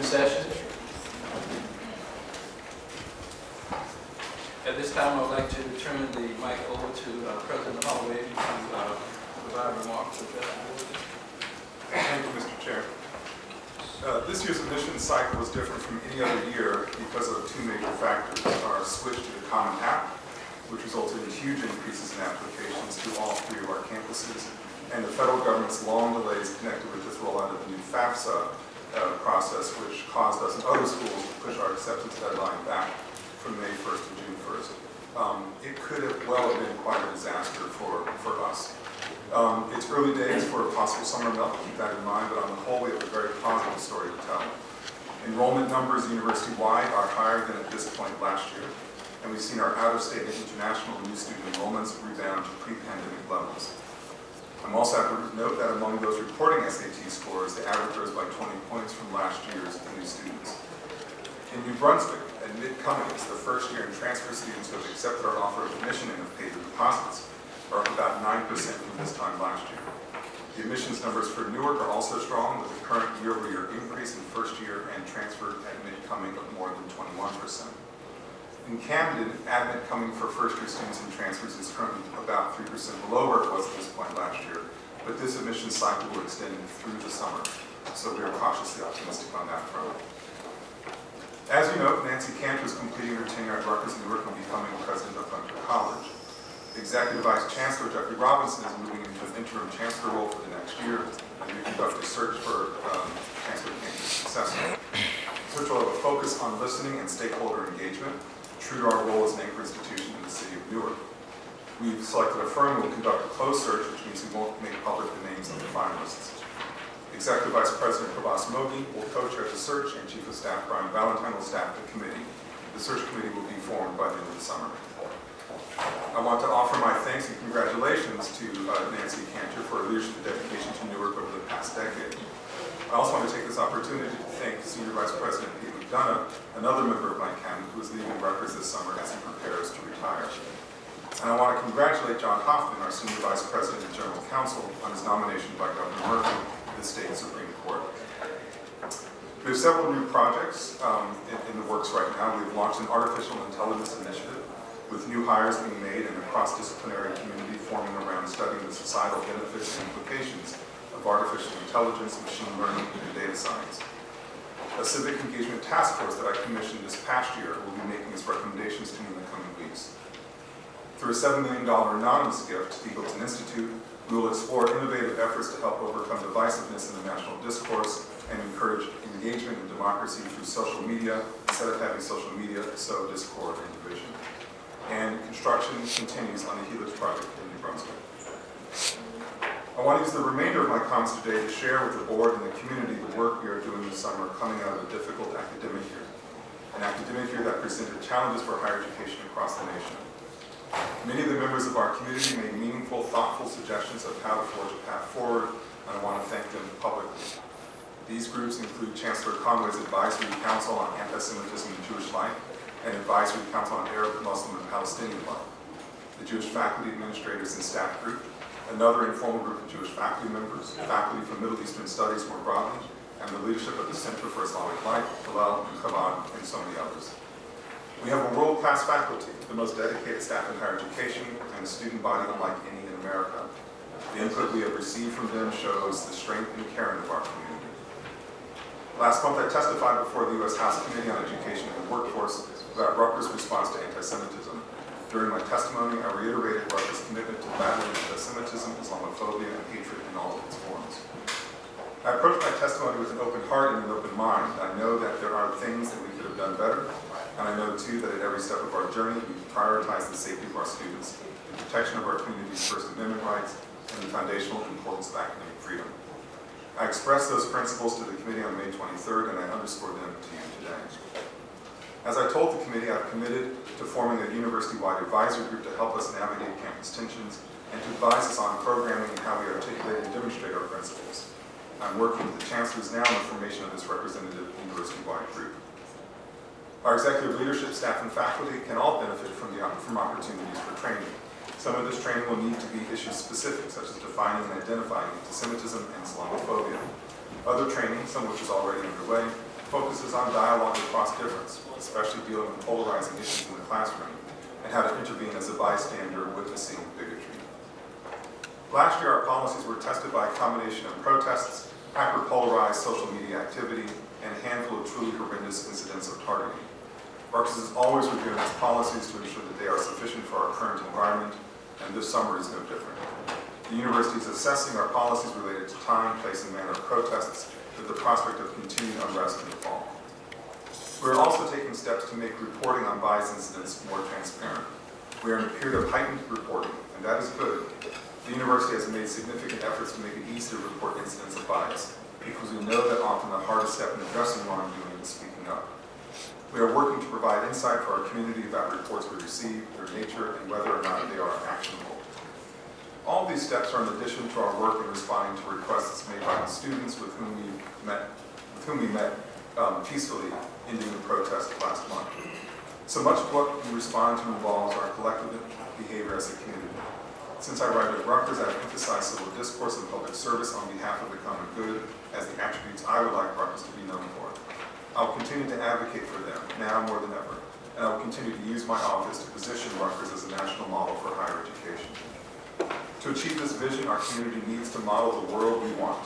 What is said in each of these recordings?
afternoon session. At this time, I would like to turn the mic over to President Holloway to provide remarks to address the board. Thank you, Mr. Chair. This year's admissions cycle was different from any other year because of two major factors: our switch to the Common App, which resulted in huge increases in applications to all three of our campuses, and the federal government's long delays connected with this rollout of the new FAFSA process, which caused us and other schools to push our acceptance deadline back from May 1st to June 1st. It could have well have been quite a disaster for us. It's early days for a possible summer melt, keep that in mind, but on the whole, we have a very positive story to tell. Enrollment numbers university-wide are higher than at this point last year, and we've seen our out-of-state and international new student enrollments rebound to pre-pandemic levels. I'm also happy to note that among those reporting SAT scores, the average rose by 20 points from last year's new students. In New Brunswick, admit Cummings, the first-year and transfer students who have accepted our offer of admission and have paid their deposits, are up about 9% from this time last year. The admissions numbers for Newark are also strong, with a current year-over-year increase in first-year and transfer admit Cumming of more than 21%. In Camden, admit Cumming for first-year students and transfers is currently about 3% below where it was at this point last year, but this admission cycle will extend through the summer, so we are cautiously optimistic on that front. As you know, Nancy Cantor is completing her tenure at Rutgers Newark and becoming president of Hunter College. Executive Vice Chancellor Jeffrey Robinson is moving into an interim chancellor role for the next year, and we conduct a search for Chancellor Cantor's successor. Search will have a focus on listening and stakeholder engagement, true to our role as an anchor institution in the city of Newark. We've selected a firm who will conduct a closed search, which means we won't make public the names of the finalists. Executive Vice President Prabhas Mogi will co-chair the search, and Chief of Staff Brian Valentine will staff the committee. The search committee will be formed by the end of the summer. I want to offer my thanks and congratulations to Nancy Cantor for her leadership and dedication to Newark over the past decade. I also want to take this opportunity to thank Senior Vice President J McDonald, another member of my cabinet who is leaving Rutgers this summer as he prepares to retire. And I want to congratulate John Hoffman, our Senior Vice President and General Counsel, on his nomination by Governor Murphy to the State Supreme Court. We have several new projects in the works right now. We've launched an artificial intelligence initiative with new hires being made and a cross-disciplinary community forming around studying the societal benefits and implications of artificial intelligence, machine learning, and data science. A civic engagement task force that I commissioned this past year will be making its recommendations to me in the coming weeks. Through a $7 million anonymous gift to the Eagleton Institute, we will explore innovative efforts to help overcome divisiveness in the national discourse and encourage engagement and democracy through social media, instead of having social media sow discord and division. And construction continues on the Helix project in New Brunswick. I want to use the remainder of my comments today to share with the board and the community the work we are doing this summer coming out of a difficult academic year, an academic year that presented challenges for higher education across the nation. Many of the members of our community made meaningful, thoughtful suggestions of how to forge a path forward, and I want to thank them publicly. These groups include Chancellor Conway's Advisory Council on Anti-Semitism and Jewish Life, and Advisory Council on Arab, Muslim, and Palestinian Life, the Jewish Faculty Administrators and Staff Group, another informal group of Jewish faculty members, faculty from Middle Eastern Studies more broadly, and the leadership of the Center for Islamic Life, Hillel, and Chabad, and so many others. We have a world-class faculty, the most dedicated staff in higher education, and a student body unlike any in America. The input we have received from them shows the strength and caring of our community. Last month, I testified before the U.S. House Committee on Education and the Workforce about Rutgers' response to anti-Semitism. During my testimony, I reiterated Rutgers' commitment to battling anti-Semitism, Islamophobia, and hatred in all of its forms. I approached my testimony with an open heart and an open mind. I know that there are things that we could have done better, and I know, too, that at every step of our journey, we prioritize the safety of our students, the protection of our community's First Amendment rights, and the foundational importance of academic freedom. I expressed those principles to the committee on May 23rd, and I underscore them to you today. As I told the committee, I've committed to forming a university-wide advisory group to help us navigate campus tensions and to advise us on programming and how we articulate and demonstrate our principles. I'm working with the chancellors now on the formation of this representative university-wide group. Our executive leadership, staff, and faculty can all benefit from opportunities for training. Some of this training will need to be issue-specific, such as defining and identifying anti-Semitism and Islamophobia. Other training, some of which is already underway, focuses on dialogue across difference, especially dealing with polarizing issues in the classroom, and how to intervene as a bystander witnessing bigotry. Last year, our policies were tested by a combination of protests, hyper-polarized social media activity, and a handful of truly horrendous incidents of targeting. Rutgers is always reviewing its policies to ensure that they are sufficient for our current environment, and this summer is no different. The university is assessing our policies related to time, place, and manner of protests with the prospect of continued unrest in the fall. We are also taking steps to make reporting on bias incidents more transparent. We are in a period of heightened reporting, and that is good. The university has made significant efforts to make it easy to report incidents of bias, because we know that often the hardest step in addressing wrongdoing is speaking up. We are working to provide insight for our community about reports we receive, their nature, and whether or not they are actionable. All of these steps are in addition to our work in responding to requests made by the students with whom we met peacefully, ending the protest last month. So much of what we respond to involves our collective behavior as a community. Since I arrived at Rutgers, I have emphasized civil discourse and public service on behalf of the common good as the attributes I would like Rutgers to be known for. I will continue to advocate for them, now more than ever, and I will continue to use my office to position Rutgers as a national model for higher education. To achieve this vision, our community needs to model the world we want,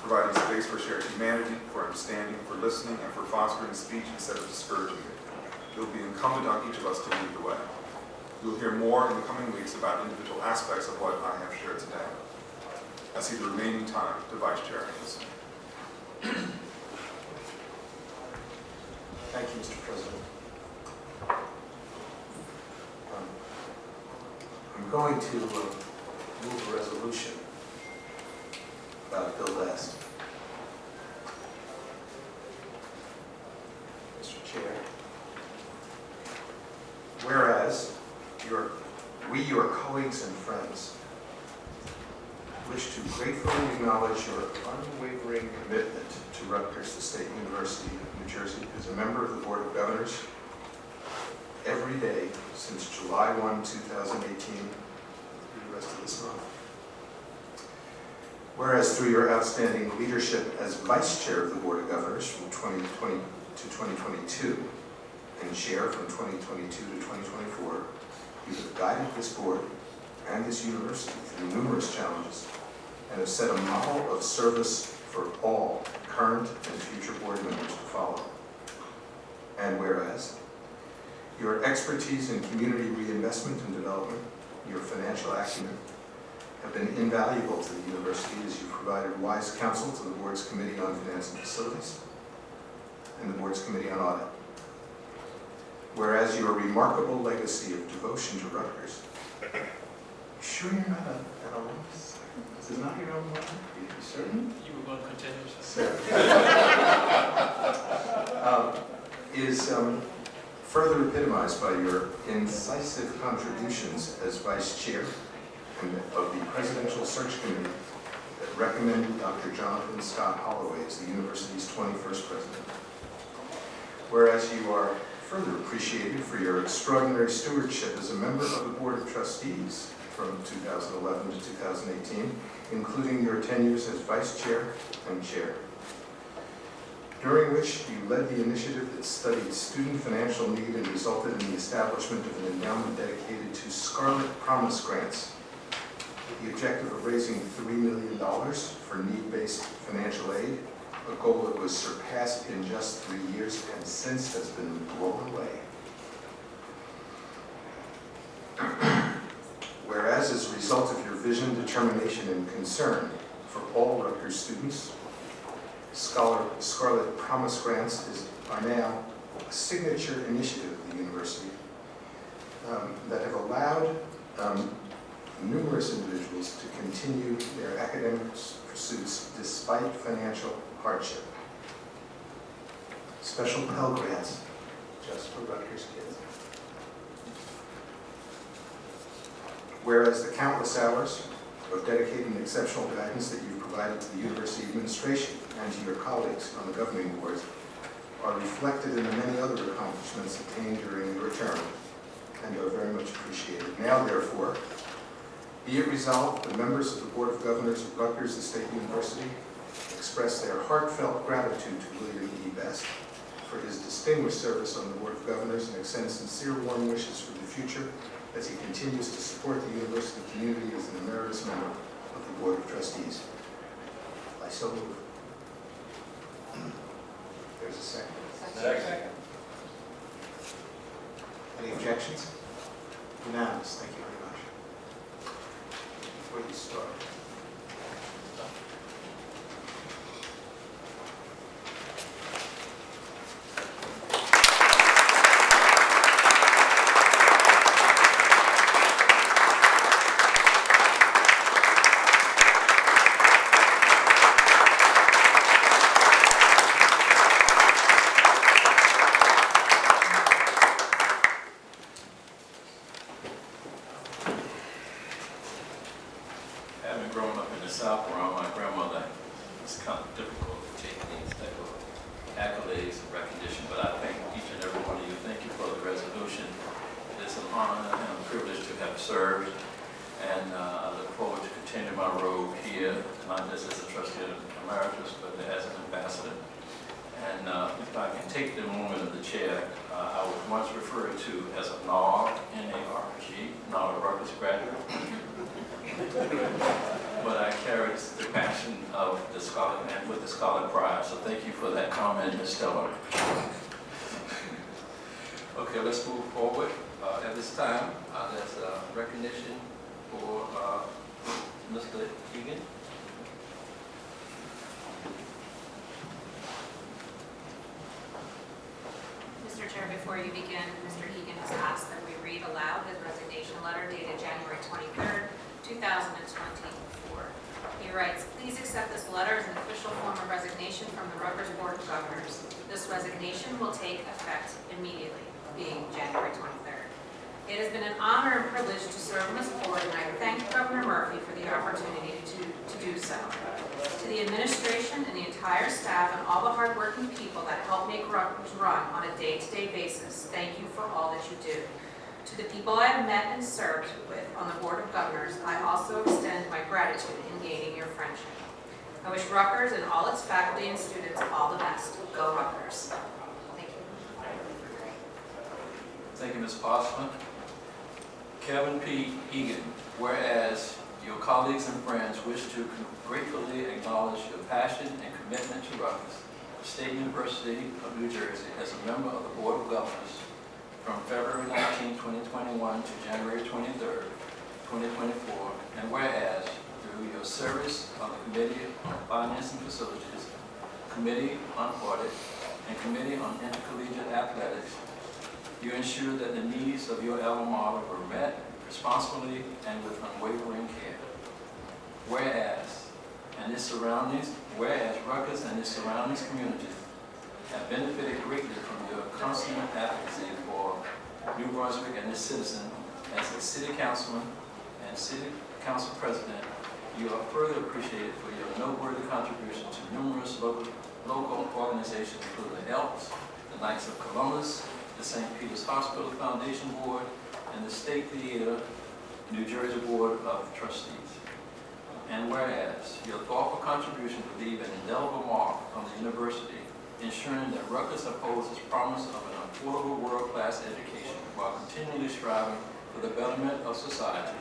providing space for shared humanity, for understanding, for listening, and for fostering speech instead of discouraging it. It will be incumbent on each of us to lead the way. You will hear more in the coming weeks about individual aspects of what I have shared today. I see the remaining time to Vice Chair Haynes. Thank you, Mr. President. I'm going to move a resolution about Bill Last. Mr. Chair, whereas we, your colleagues and friends, wish to gratefully acknowledge your unwavering commitment to Rutgers, the State University of New Jersey, as a member of the Board of Governors every day since July 1, 2018, through the rest of this month. Whereas through your outstanding leadership as Vice Chair of the Board of Governors from 2020 to 2022 and Chair from 2022 to 2024, you have guided this board and this university through numerous challenges and have set a model of service for all current and future board members to follow. And whereas your expertise in community reinvestment and development, your financial acumen, have been invaluable to the university as you provided wise counsel to the board's Committee on Finance and Facilities and the board's Committee on Audit. Whereas your remarkable legacy of devotion to Rutgers. You sure you're not an alumnus? This is not your own one? Are you certain? You were going to continue, Is further epitomized by your incisive contributions as Vice Chair of the Presidential Search Committee that recommended Dr. Jonathan Scott Holloway as the university's 21st president. Whereas you are further appreciated for your extraordinary stewardship as a member of the Board of Trustees from 2011 to 2018, including your tenures as Vice Chair and Chair, during which you led the initiative that studied student financial need and resulted in the establishment of an endowment dedicated to Scarlet Promise grants, with the objective of raising $3 million for need-based financial aid, a goal that was surpassed in just 3 years and since has been blown away. Whereas as a result of your vision, determination, and concern for all Rutgers students, Scarlet Promise grants are now a signature initiative of the university that have allowed numerous individuals to continue their academic pursuits despite financial hardship. Special Pell Grants just for Rutgers kids. Whereas the countless hours of dedicated and exceptional guidance that you've provided to the university administration and to your colleagues on the governing board are reflected in the many other accomplishments attained during your term and are very much appreciated. Now, therefore, be it resolved, the members of the Board of Governors of Rutgers, the State University, express their heartfelt gratitude to William E. Best for his distinguished service on the Board of Governors and extend sincere warm wishes for the future as he continues to support the university community as an emeritus member of the Board of Trustees. I so move. There's a second. Second. Any objections? Unanimous. Thank you very much. Before you start. Having grown up in the South around my grandmother, it's kind of difficult to take these type of accolades and recognition, but I thank each and every one of you. Thank you for the resolution. It's an honor and a privilege to have served, and I look forward to continuing my role here, not just as a trustee of emeritus, but as an ambassador. And if I can take the moment of the chair, I was once referred to as a NARG, N-A-R-G, not a Rutgers graduate. But I carry the passion of the scholar and with the scholar pride. So thank you for that comment, Ms. Cille. Okay, let's move forward. At this time, there's a recognition for Mr. Hean. Mr. Chair, before you begin, Mr. Hean has asked that we read aloud his resignation letter dated January 23rd, 2024. He writes, "Please accept this letter as an official form of resignation from the Rutgers Board of Governors. This resignation will take effect immediately, being January 23rd. It has been an honor and privilege to serve on this board, and I thank Governor Murphy for the opportunity to do so. To the administration and the entire staff and all the hardworking people that help make Rutgers run on a day-to-day basis, thank you for all that you do. To the people I have met and served with on the Board of Governors, I also extend my gratitude in gaining your friendship. I wish Rutgers and all its faculty and students all the best. Go Rutgers." Thank you. Thank you, Ms. Postma. Kevin P. Egan, whereas your colleagues and friends wish to gratefully acknowledge your passion and commitment to Rutgers, State University of New Jersey, as a member of the Board of Governors from February 19, 2021 to January 23, 2024, and whereas through your service on the Committee on Finance and Facilities, Committee on Audit, and Committee on Intercollegiate Athletics, you ensured that the needs of your alma mater were met responsibly and with unwavering care. Whereas Rutgers and its surrounding communities have benefited greatly from your consummate advocacy for New Brunswick and its citizens. As a city councilman and city council president, you are further appreciated for your noteworthy contribution to numerous local organizations, including the Elks, the Knights of Columbus, the St. Peter's Hospital Foundation Board, and the State Theater, New Jersey Board of Trustees. And whereas your thoughtful contribution will leave an indelible mark on the university, ensuring that Rutgers upholds its promise of an affordable world-class education while continually striving for the betterment of society.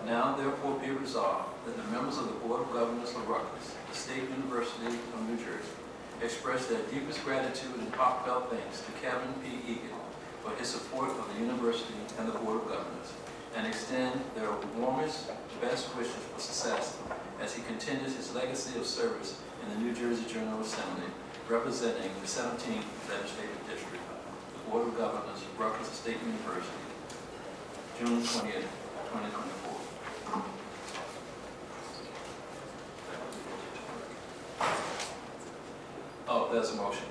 Now therefore be resolved that the members of the Board of Governors of Rutgers, the State University of New Jersey, express their deepest gratitude and heartfelt thanks to Kevin P. Egan for his support of the university and the Board of Governors, and extend their warmest, best wishes for success as he continues his legacy of service in the New Jersey General Assembly, representing the 17th Legislative District, the Board of Governors of Rutgers State University, June 20th, 2024. Oh, there's a motion.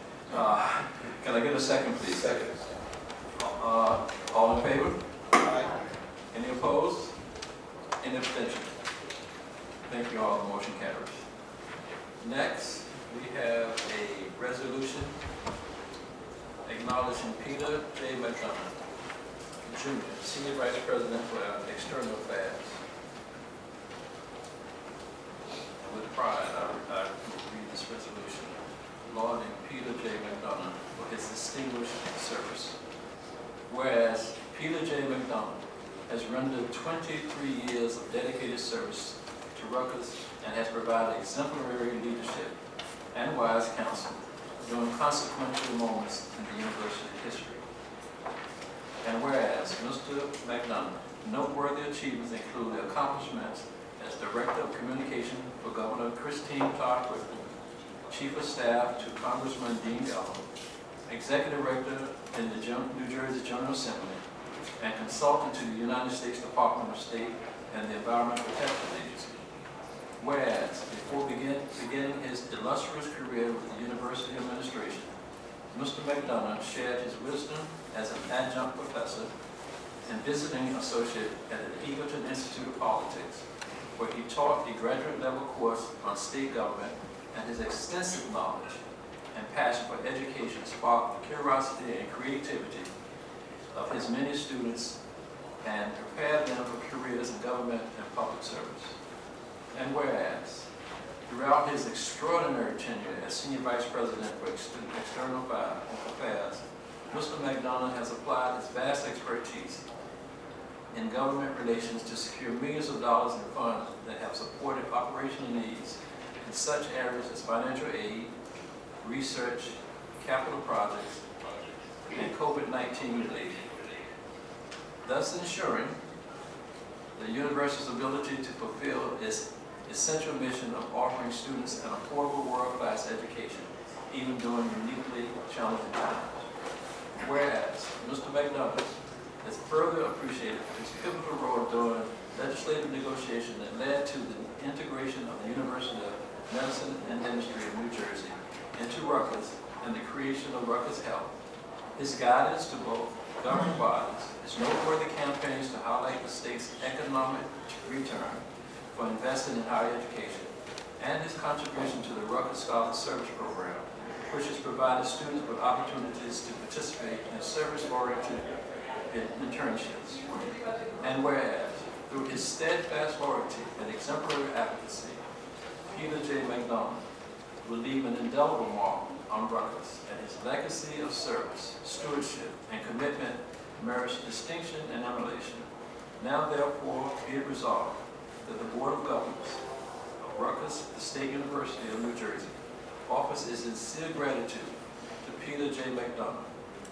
Can I get a second, please? Second. All in favor? Aye. Any opposed? Any abstention? Thank you all. The motion carries. Next, we have a resolution acknowledging Peter J McDonald, Jr., Senior Vice President for External Affairs. With pride, I read this resolution, lauding Peter J. McDonald for his distinguished service. Whereas Peter J. McDonald has rendered 23 years of dedicated service to Rutgers and has provided exemplary leadership and wise counsel during consequential moments in the university history. And whereas Mr. McDonald, noteworthy achievements include the accomplishments as Director of Communication for Governor Christine Todd Whitman, Chief of Staff to Congressman Dean Gallo, Executive Director in the New Jersey General Assembly, and consultant to the United States Department of State and the Environmental Protection Agency. Whereas, before beginning his illustrious career with the University Administration, Mr. McDonald shared his wisdom as an adjunct professor and visiting associate at the Egerton Institute of Politics, where he taught a graduate-level course on state government, and his extensive knowledge and passion for education sparked the curiosity and creativity of his many students and prepared them for careers in government and public service. And whereas, throughout his extraordinary tenure as Senior Vice President for External Affairs, Mr. McDonald has applied his vast expertise in government relations to secure millions of dollars in funds that have supported operational needs in such areas as financial aid, research, capital projects, and COVID-19 relief, thus ensuring the university's ability to fulfill its essential mission of offering students an affordable world-class education, even during uniquely challenging times. Whereas Mr. McDonald has further appreciated his pivotal role during legislative negotiation that led to the integration of the University of Medicine and Dentistry of New Jersey into Rutgers and the creation of Rutgers Health. His guidance to both governing bodies, his noteworthy campaigns to highlight the state's economic return for investing in higher education, and his contribution to the Rutgers Scholar Service Program, which has provided students with opportunities to participate in service-oriented internships. And whereas, through his steadfast loyalty and exemplary advocacy, Peter J. McDonald will leave an indelible mark on Rutgers, and his legacy of service, stewardship, and commitment merits distinction and emulation. Now, therefore, be it resolved that the Board of Governors of Rutgers, the State University of New Jersey, offers its sincere gratitude to Peter J. McDonald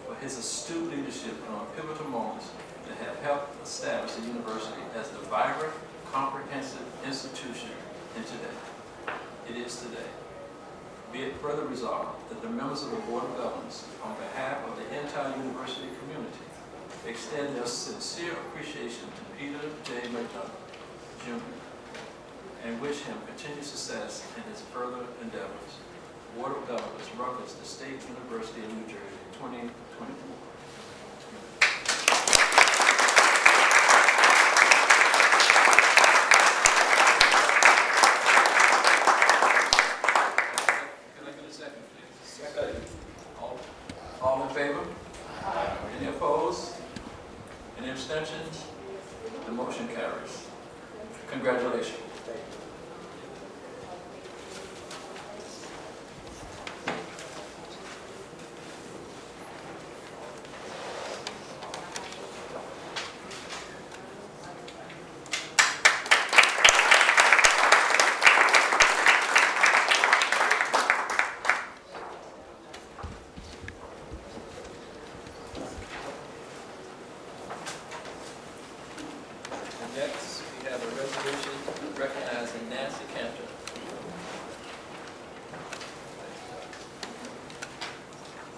for his astute leadership during pivotal moments that have helped establish the university as the vibrant, comprehensive institution in today. It is today. Be it further resolved that the members of the Board of Governors, on behalf of the entire university community, extend their sincere appreciation to Peter J. McDonald, Jr., and wish him continued success in his further endeavors. Board of Governors, Rutgers, the State University of New Jersey, 2024. All in favor? Aye. Any opposed? Any abstentions? The motion carries. Congratulations. Next, we have a resolution recognizing Nancy Cantor.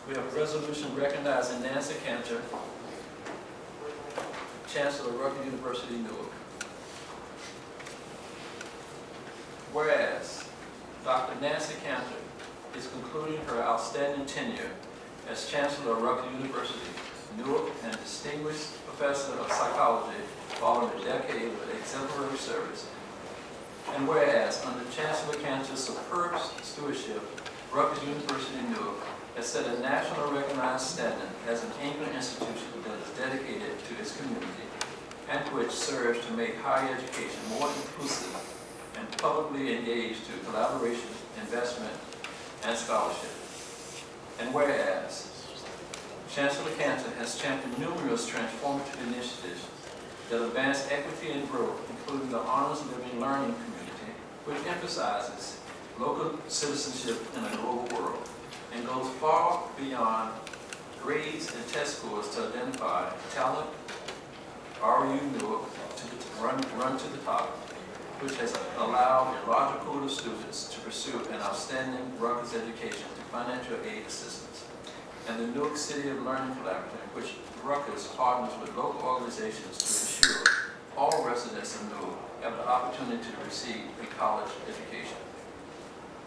We have a resolution recognizing Nancy Cantor, Chancellor of Rutgers University, Newark. Whereas Dr. Nancy Cantor is concluding her outstanding tenure as Chancellor of Rutgers University, Newark, and Distinguished Professor of Psychology following a decade of exemplary service. And whereas, under Chancellor Cantor's superb stewardship, Rutgers University Newark has set a national recognized standard as an anchor institution that is dedicated to its community and which serves to make higher education more inclusive and publicly engaged to collaboration, investment, and scholarship. And whereas Chancellor Cantor has championed numerous transformative initiatives that advance equity and growth, including the Honors Living Learning Community, which emphasizes local citizenship in a global world and goes far beyond grades and test scores to identify talent, RU Newark to run to the top, which has allowed a larger pool of students to pursue an outstanding Rutgers education through financial aid assistance. And the Newark City of Learning Collaborative, which Rutgers partners with local organizations to ensure all residents of Newark have the opportunity to receive a college education.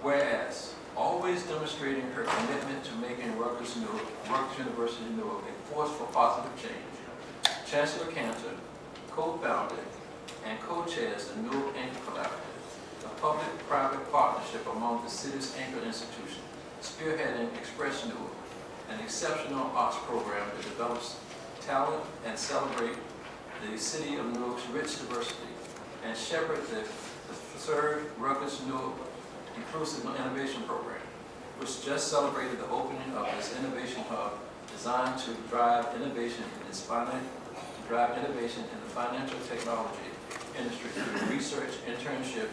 Whereas, always demonstrating her commitment to making Rutgers University Newark a force for positive change, Chancellor Cantor co-founded and co-chairs the Newark Anchor Collaborative, a public-private partnership among the city's anchor institutions, spearheading Express Newark, an exceptional arts program that develops talent and celebrate the city of Newark's rich diversity, and shepherd the third Rutgers Newark Inclusive Innovation Program, which just celebrated the opening of this innovation hub designed to drive innovation in the financial technology industry through research, internship,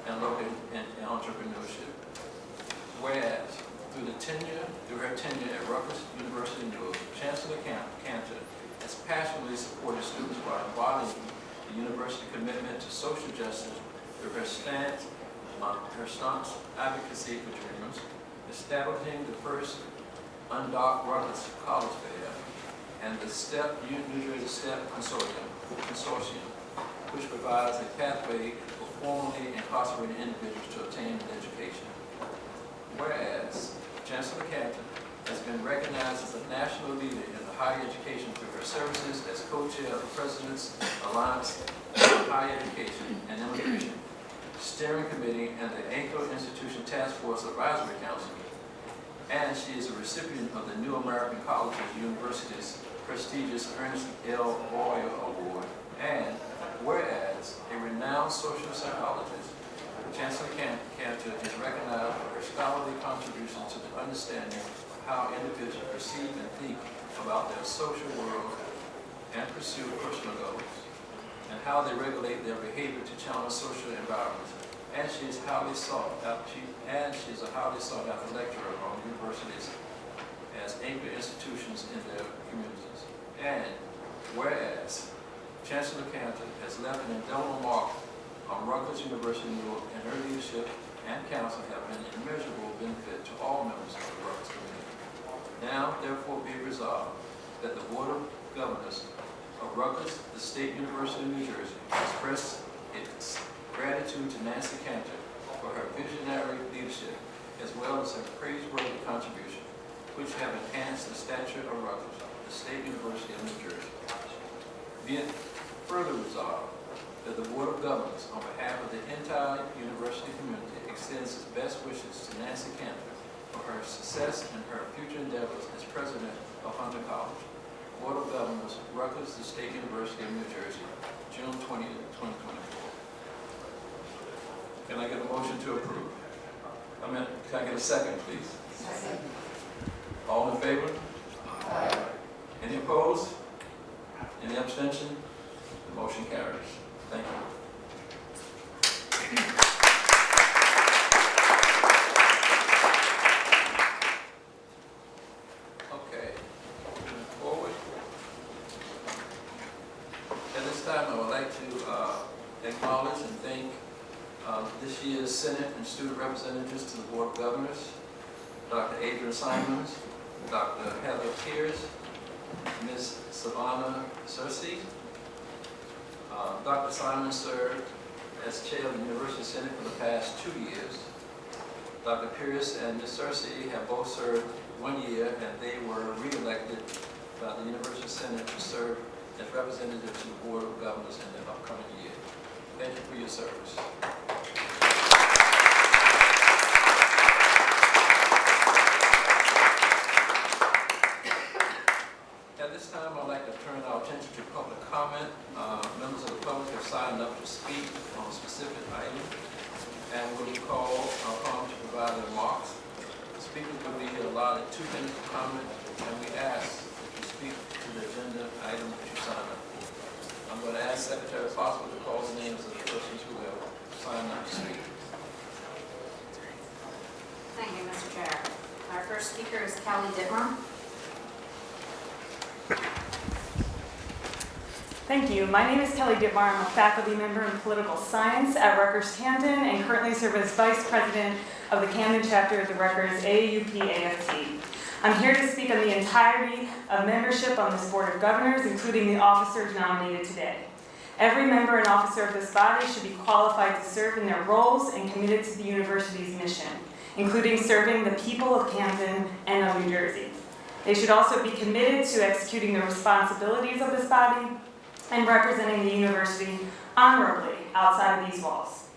and local entrepreneurship. Whereas, through her tenure at Rutgers University Newark, Chancellor Cantor has passionately supported students while embodying the university's commitment to social justice through her staunch advocacy for dreamers, establishing the first undocked Rutgers College Fair, and the New Jersey STEP Consortium, which provides a pathway for formerly incarcerated individuals to obtain an education. Whereas Chancellor Cantor has been recognized as a national leader in the higher education through her services as co-chair of the President's Alliance for Higher Education and Immigration Steering Committee and the Anchor Institution Task Force Advisory Council. And she is a recipient of the New American Colleges University's prestigious Ernest L. Boyer Award. And whereas a renowned social psychologist, Chancellor Cantor is recognized for her scholarly contribution to the understanding of how individuals perceive and think about their social world and pursue personal goals, and how they regulate their behavior to challenge social environments. And she is highly sought after. She is a highly sought after lecturer among universities as anchor institutions in their communities. And whereas Chancellor Cantor has left an indelible mark on Rutgers University Newark, and her leadership and counsel have been an immeasurable benefit to all members of the Rutgers community. Now, therefore, be resolved that the Board of Governors of Rutgers, the State University of New Jersey, express its gratitude to Nancy Cantor for her visionary leadership, as well as her praiseworthy contribution, which have enhanced the stature of Rutgers, the State University of New Jersey. Be it further resolved that the Board of Governors, on behalf of the entire university community, extends its best wishes to Nancy Cantor for her success and her future endeavors as president of Hunter College. Board of Governors, Rutgers, the State University of New Jersey, June 20, 2024. Can I get a motion to approve? Can I get a second, please? Second. All in favor? Aye. Any opposed? Any abstention? The motion carries. Thank you. Okay, moving forward. At this time, I would like to acknowledge and thank this year's Senate and student representatives to the Board of Governors, Dr. Adrian Simons, Dr. Heather Pierce, Ms. Savannah Searcy. Dr. Simons served as chair of the University Senate for the past 2 years. Dr. Pierce and Ms. Searcy have both served 1 year, and they were re-elected by the University Senate to serve as representatives to the Board of Governors in the upcoming year. Thank you for your service. At this time, I'd like to turn our attention to public comment. Members of the public have signed up to speak on a specific item, and will be called upon to provide their remarks. any comment, and we ask that you speak to the agenda item that you signed up for. I'm going to ask Secretary Possible to call the names of the persons who have signed up to speak. Thank you, Mr. Chair. Our first speaker is Dimar. Thank you. My name is Cille. I'm a faculty member in political science at Rutgers Camden and currently serve as vice president of the Camden chapter of the Rutgers AAUP-AFT. I'm here to speak on the entirety of membership on this Board of Governors, including the officers nominated today. Every member and officer of this body should be qualified to serve in their roles and committed to the university's mission, including serving the people of Camden and of New Jersey. They should also be committed to executing the responsibilities of this body and representing the university honorably outside of these walls.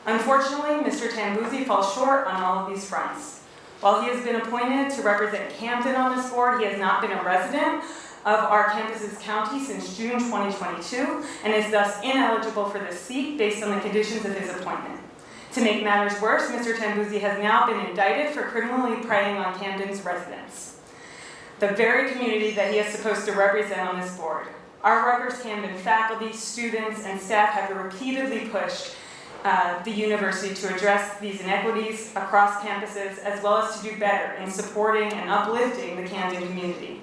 Unfortunately, Mr. Tambuzzi falls short on all of these fronts. While he has been appointed to represent Camden on this board, he has not been a resident of our campus's county since June 2022 and is thus ineligible for this seat based on the conditions of his appointment. To make matters worse, Mr. Tambuzzi has now been indicted for criminally preying on Camden's residents, the very community that he is supposed to represent on this board. Our Rutgers Camden faculty, students, and staff have repeatedly pushed the university to address these inequities across campuses, as well as to do better in supporting and uplifting the Camden community.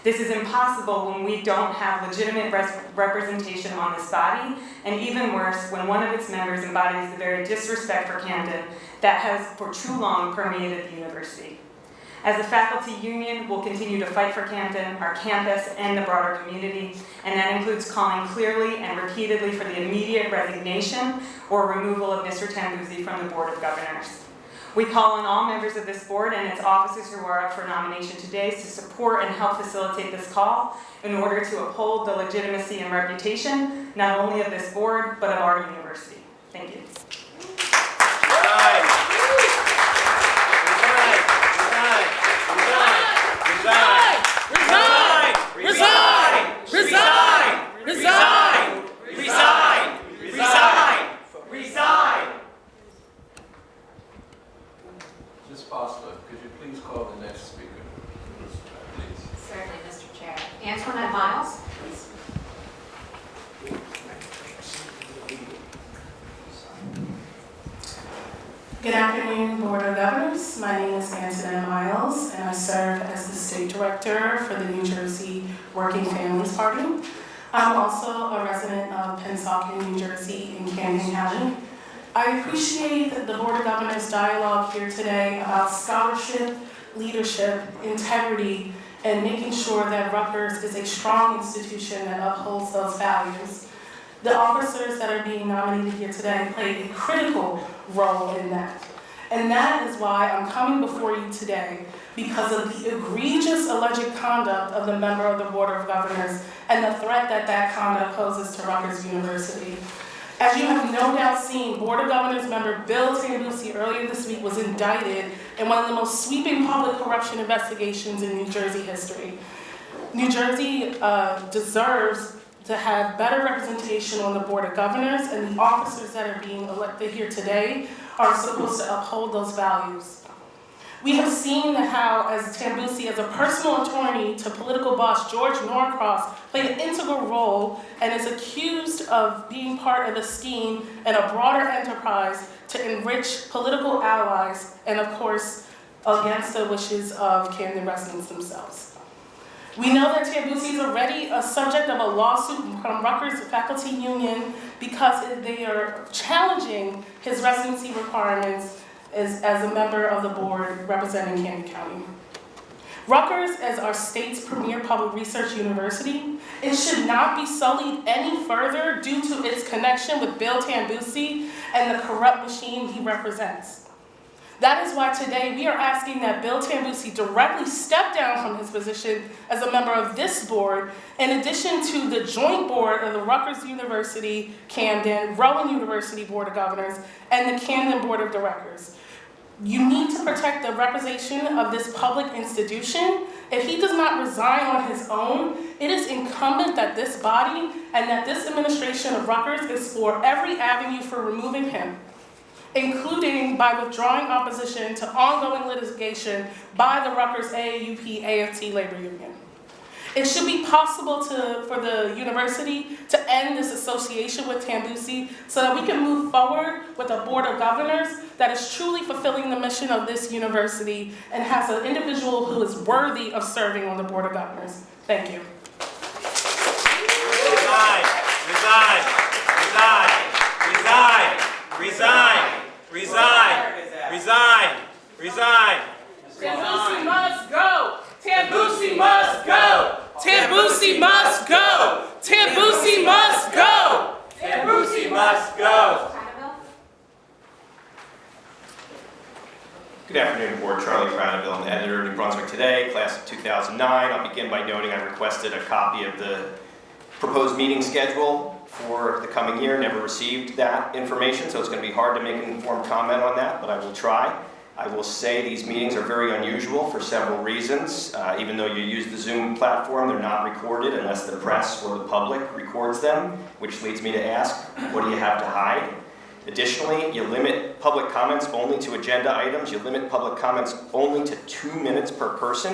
This is impossible when we don't have legitimate representation on this body, and even worse, when one of its members embodies the very disrespect for Camden that has for too long permeated the university. As a faculty union, we'll continue to fight for Camden, our campus, and the broader community, and that includes calling clearly and repeatedly for the immediate resignation or removal of Mr. Tambuzzi from the Board of Governors. We call on all members of this board and its officers who are up for nomination today to support and help facilitate this call in order to uphold the legitimacy and reputation, not only of this board, but of our university. Thank you. Ms. Foster, could you please call the next speaker, please? Certainly, Mr. Chair. Anon Miles. Good afternoon, Board of Governors. My name is Anon Miles, and I serve as the State Director for the New Jersey Working Families Party. I'm also a resident of Pennsauken, New Jersey in Camden County. I appreciate the Board of Governors dialogue here today about scholarship, leadership, integrity, and making sure that Rutgers is a strong institution that upholds those values. The officers that are being nominated here today play a critical role in that. And that is why I'm coming before you today, because of the egregious alleged conduct of the member of the Board of Governors and the threat that that conduct poses to Rutgers University. As you have no doubt seen, Board of Governors member Bill Tambuzzi earlier this week was indicted in one of the most sweeping public corruption investigations in New Jersey history. New Jersey deserves to have better representation on the Board of Governors, and the officers that are being elected here today are supposed to uphold those values. We have seen how, as Tambuzzi, as a personal attorney to political boss George Norcross, played an integral role and is accused of being part of a scheme and a broader enterprise to enrich political allies and, of course, against the wishes of Camden residents themselves. We know that Tambuzzi is already a subject of a lawsuit from Rutgers Faculty Union because they are challenging his residency requirements as a member of the board representing Camden County. Rutgers, as our state's premier public research university, it should not be sullied any further due to its connection with Bill Tambuzzi and the corrupt machine he represents. That is why today we are asking that Bill Tambuzzi directly step down from his position as a member of this board, in addition to the joint board of the Rutgers University, Camden, Rowan University Board of Governors, and the Camden Board of Directors. You need to protect the reputation of this public institution. If he does not resign on his own, it is incumbent that this body and that this administration of Rutgers explore every avenue for removing him. including by withdrawing opposition to ongoing litigation by the Rutgers AAUP-AFT labor union. It should be possible for the university to end this association with Tambusi so that we can move forward with a board of governors that is truly fulfilling the mission of this university and has an individual who is worthy of serving on the board of governors. Thank you. Resign, resign, resign, resign, resign, resign, resign, resign. Tambusi must go! Tambusi must go! Tambusi must go! Tambusi must go! Tambusi must go! Good afternoon, Board. Charlie Crownville, I'm the editor of New Brunswick Today, class of 2009. I'll begin by noting I requested a copy of the proposed meeting schedule for the coming year. Never received that information, so it's going to be hard to make an informed comment on that, but I will try. I will say these meetings are very unusual for several reasons. Even though you use the Zoom platform, they're not recorded unless the press or the public records them, which leads me to ask, what do you have to hide? Additionally, you limit public comments only to agenda items. You limit public comments only to 2 minutes per person.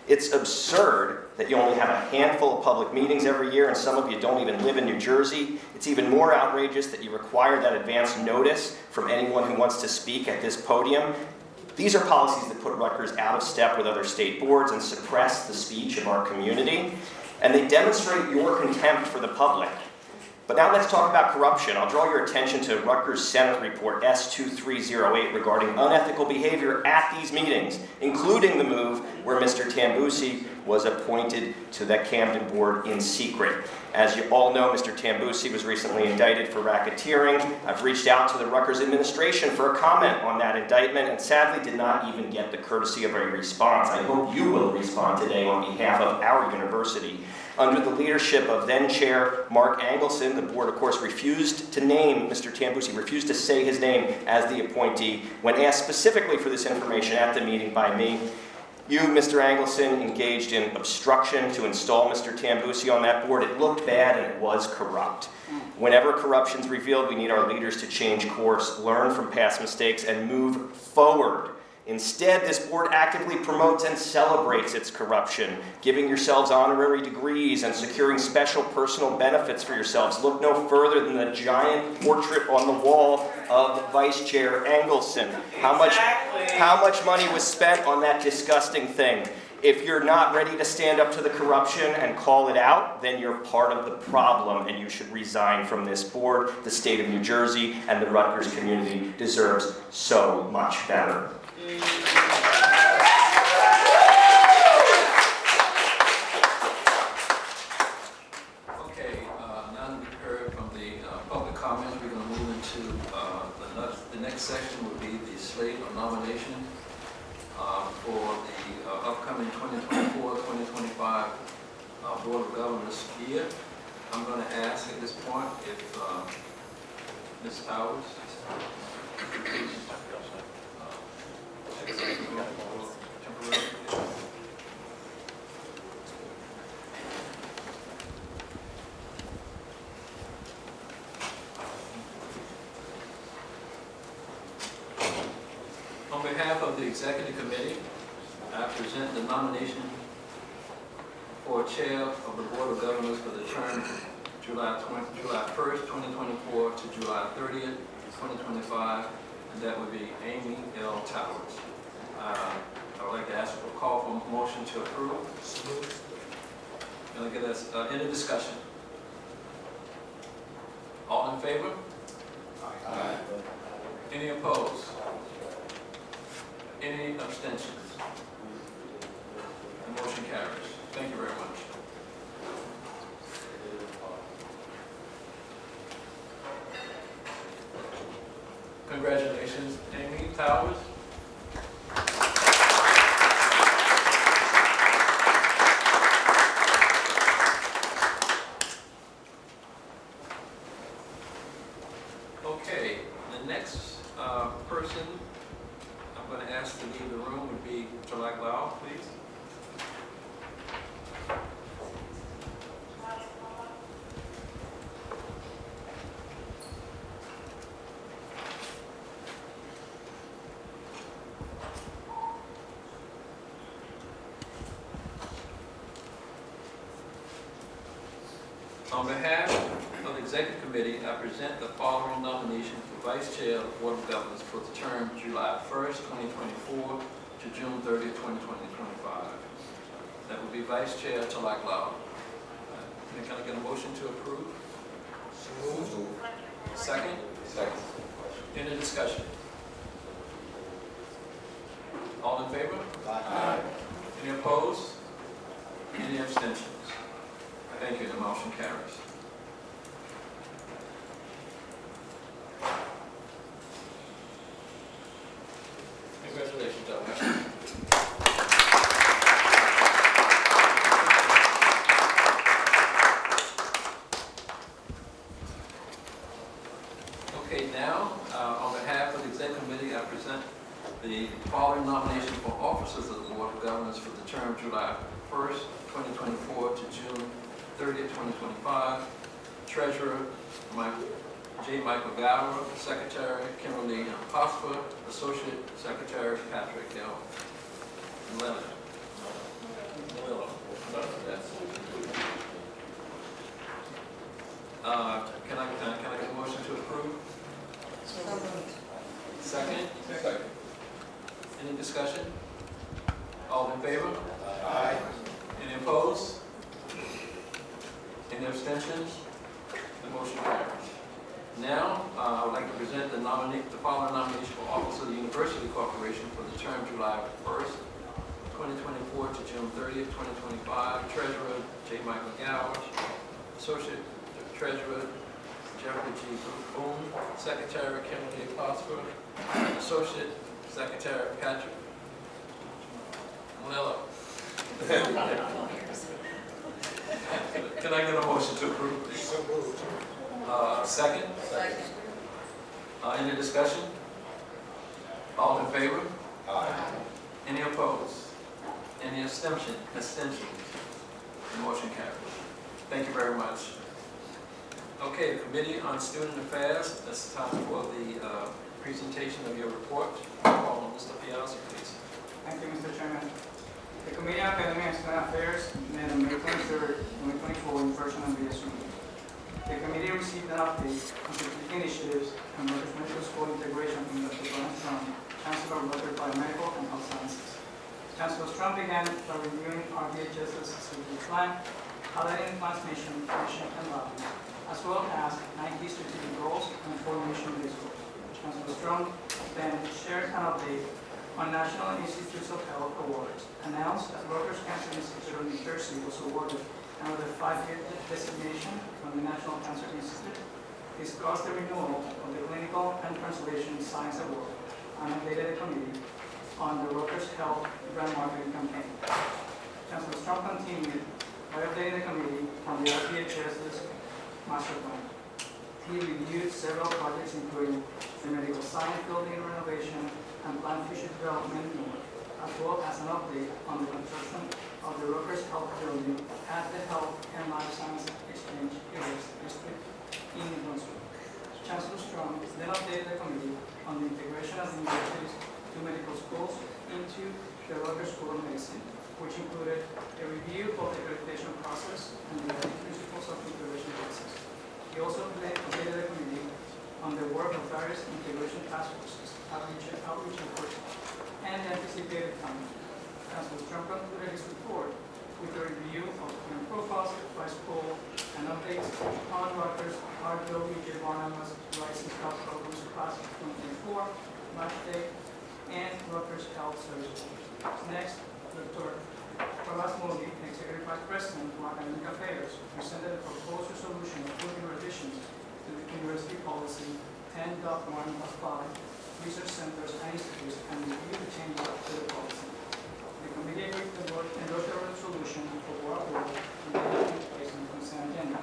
It's absurd that you only have a handful of public meetings every year, and some of you don't even live in New Jersey. It's even more outrageous that you require that advance notice from anyone who wants to speak at this podium. These are policies that put Rutgers out of step with other state boards and suppress the speech of our community, and they demonstrate your contempt for the public. But now let's talk about corruption. I'll draw your attention to Rutgers Senate Report S2308 regarding unethical behavior at these meetings, including the move where Mr. Tambusi was appointed to the Camden board in secret. As you all know, Mr. Tambusi was recently indicted for racketeering. I've reached out to the Rutgers administration for a comment on that indictment and sadly did not even get the courtesy of a response. I hope you will respond today on behalf of our university. Under the leadership of then-chair Mark Angelson, the board, of course, refused to name Mr. Tambusi, refused to say his name as the appointee when asked specifically for this information at the meeting by me. You, Mr. Angelson, engaged in obstruction to install Mr. Tambusi on that board. It looked bad and it was corrupt. Whenever corruption is revealed, we need our leaders to change course, learn from past mistakes, and move forward. Instead, this board actively promotes and celebrates its corruption, giving yourselves honorary degrees and securing special personal benefits for yourselves. Look no further than the giant portrait on the wall of Vice Chair Angelson. How much money was spent on that disgusting thing? If you're not ready to stand up to the corruption and call it out, then you're part of the problem and you should resign from this board. The state of New Jersey and the Rutgers community deserves so much better. Okay, now that we've heard from the public comments, we're going to move into the next section would be the slate of nomination for the upcoming 2024-2025 Board of Governors year. I'm going to ask at this point if Ms. Towers, please. On behalf of the Executive Committee, I present the nomination for Chair of the Board of Governors for the term July 1st, 2024 to July 30th, 2025, and that would be Amy L. Towers. I would like to ask for a call for motion to approve. Can I get us any discussion? All in favor? Aye. Any opposed? Any abstentions? The motion carries. Thank you very much. Congratulations, Amy Towers. Okay, the next person I'm going to ask to leave the room would be Jalak Lau, please. On behalf of the Executive Committee, I present the following nomination for Vice Chair of the Board of Governors for the term July 1st, 2024 to June 30th, 2025. That would be Vice Chair Talak Lau. Can I get a motion to approve? Second? Second. Any discussion? All in favor? Aye. Any opposed? Any abstentions? Thank you. The motion carries. Congratulations, Dr. Okay, now, on behalf of the Executive Committee, I present the following nomination for officers of the Board of Governors for the term July 1st, 2024 to June 30th, 2025. Treasurer, J Michael, Secretary, Kimberly Hosper, Associate Secretary, Patrick L. Leonard. Can I get a motion to approve? Second? Second. Any discussion? All in favor? Aye. Any opposed? Any abstentions? The motion carries. Now, I would like to present the following nomination for office of the University Corporation for the term July 1st, 2024 to June 30th, 2025. Treasurer, J. Michael Gowers. Associate Treasurer, Jeffrey G. Boone. Secretary, Kimberly Prosper. Associate Secretary, Patrick Lillo. Can I get a motion to approve, please? So moved. Second? Second. Any discussion? All in favor? Aye. Any opposed? Any abstentions? The motion carries. Thank you very much. Okay, the Committee on Student Affairs, it's time for the presentation of your report. Call on Mr. Piazza, please. Thank you, Mr. Chairman. The Committee on Academic and Student Affairs met on May 23rd, 2024 in person and via Zoom. The committee received an update on strategic initiatives and Rutgers Medical School integration from Dr. Brunswick, Chancellor of Rutgers Biomedical and Health Sciences. Chancellor Strong began by reviewing RBHS's strategic plan, highlighting the plan's mission, and values, as well as 9 key strategic goals and 4 mission-based goals. Chancellor Strong then shared an update on National Institutes of Health Awards, announced that Rutgers Cancer Institute of New Jersey was awarded another 5-year designation from the National Cancer Institute, discussed the renewal of the Clinical and Translation Science Award, and updated the committee on the Rutgers Health brand marketing campaign. Chancellor Strong continued by updating the committee on the RPHS's master plan. He reviewed several projects including the medical science building renovation and planned future development north, as well as an update on the construction of the Rutgers Health Building at the Health and Life Science Exchange District in Brunswick. Chancellor Strong then updated the committee on the integration of the university's 2 medical schools into the Rutgers School of Medicine, which included a review of the accreditation process and the principles of integration process. He also updated the committee on the work of various integration task forces, outreach efforts, and the anticipated timeline. Chancellor Strong concluded his report with a review of current profiles by school and updates on Rutgers J Barnabas Licensed Health Programs Class of 2024, March Day, and Rutgers Health Service. Next, Dr. Carlos Modi, Executive Vice President for Academic Affairs, presented a proposed resolution approving revisions to the University Policy 10.1.5, research centers and institutes, and review the changes to the policy. The committee agreed to endorse the resolution for board approval and be placed on the consent agenda.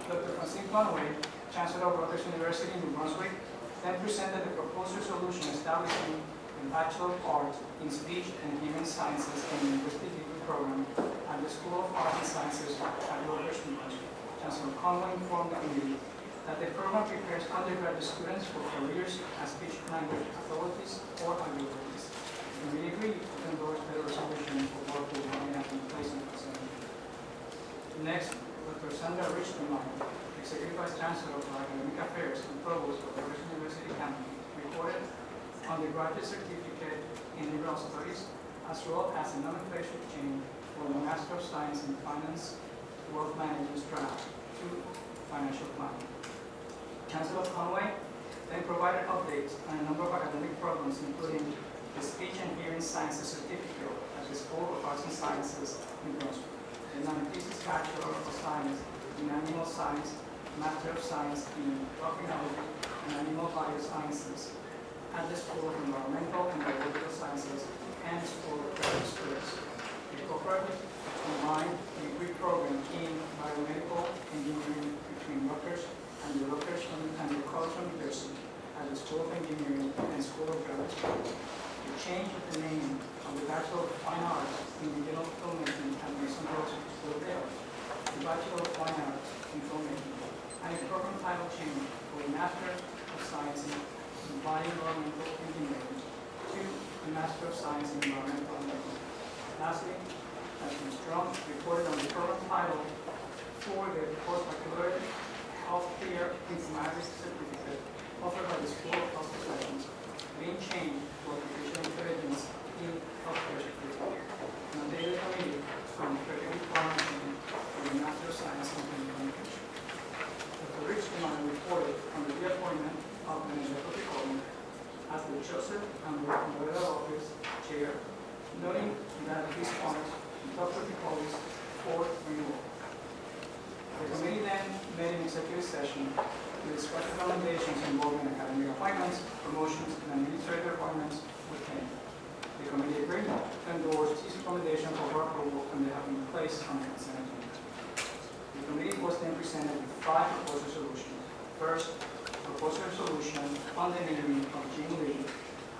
Dr. Francine Conway, Chancellor of Rutgers University in New Brunswick, then presented the proposed resolution establishing a Bachelor of Arts in Speech and Human Sciences and Linguistic Degree Program at the School of Arts and Sciences at Rutgers, New Brunswick. Chancellor Conway informed the committee that the program prepares undergraduate students for careers as speech language pathologists or algorithmists. The committee agreed to endorse the resolution for board approval and have been placed on consent. Next, Dr. Sandra Rich Chancellor for Academic Affairs and Provost of Rutgers University Campus, recorded on the graduate certificate in Liberal Studies, as well as a nomenclature change for the Master of Science in Finance Wealth Management draft to financial planning. Chancellor Conway then provided updates on a number of academic programs, including the Speech and Hearing Sciences Certificate at the School of Arts and Sciences in Brunswick, the non-thesis Bachelor of Science in Animal Science, Master of Science in Toxinology and Animal Biosciences at the School of Environmental and Biological Sciences and School of Graduate Studies. The cooperative combined degree program in biomedical engineering between Rutgers and the Rutgers and the College University at the School of Engineering and School of Graduate Studies. The change of the name of the Bachelor of Fine Arts in Digital Filmmaking at Mason Rose will there, the Bachelor of Fine Arts in Filmmaking, and a program title change for a Master of Science in Environmental Engineering to the Master of Science in Environmental Engineering. Lastly, as Ms. Strong reported on the program title for the postbaccalaureate Healthcare Informatics Certificate offered by the School of Health Professions, being changed to Artificial Intelligence in Healthcare Certificate, and updated committee from Frederick Farmington for the Master of Science in Communication. Dr. Rich Dimar reported on the reappointment of Benedetto Piccoli as the Joseph and Loretta Office Chair, noting that this honors Dr. Piccoli's fourth renewal. The committee then met in executive session to discuss recommendations involving academic appointments, promotions, and administrative appointments with him. The committee agreed to endorse these recommendations for approval, and they have been placed on the consent agenda. The committee was then presented with 5 proposed resolutions. First, proposed resolution on the naming of Jean Lee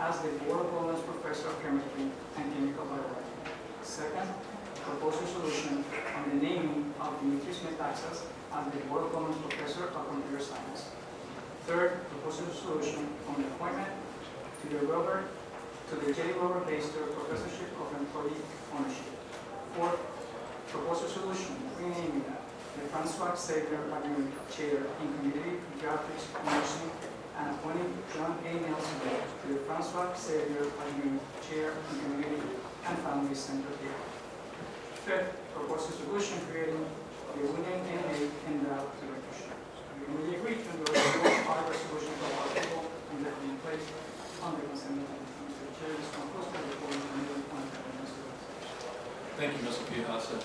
as the Board of Wellness Professor of Chemistry and Chemical Biology. Second, proposed resolution on the naming of Dimitris Metaxas as the Board of Wellness Professor of Computer Science. Third, proposed resolution on the appointment to the J. Robert Baster Professorship of Employee Ownership. Fourth, proposed resolution renaming the Francois Xavier Pagnu Chair in Community Graphics Nursing and appointing John A. Nelson to the Francois Xavier Pagnu Chair in Community and Family Center here. Fifth, proposed resolution creating the William N. A. Endowed Directorship. The committee agreed to endorse all 5 resolutions of approval and that being placed on the consent agenda. Mr. Chair, this concludes my report on the Thank you, Mr. Piazza.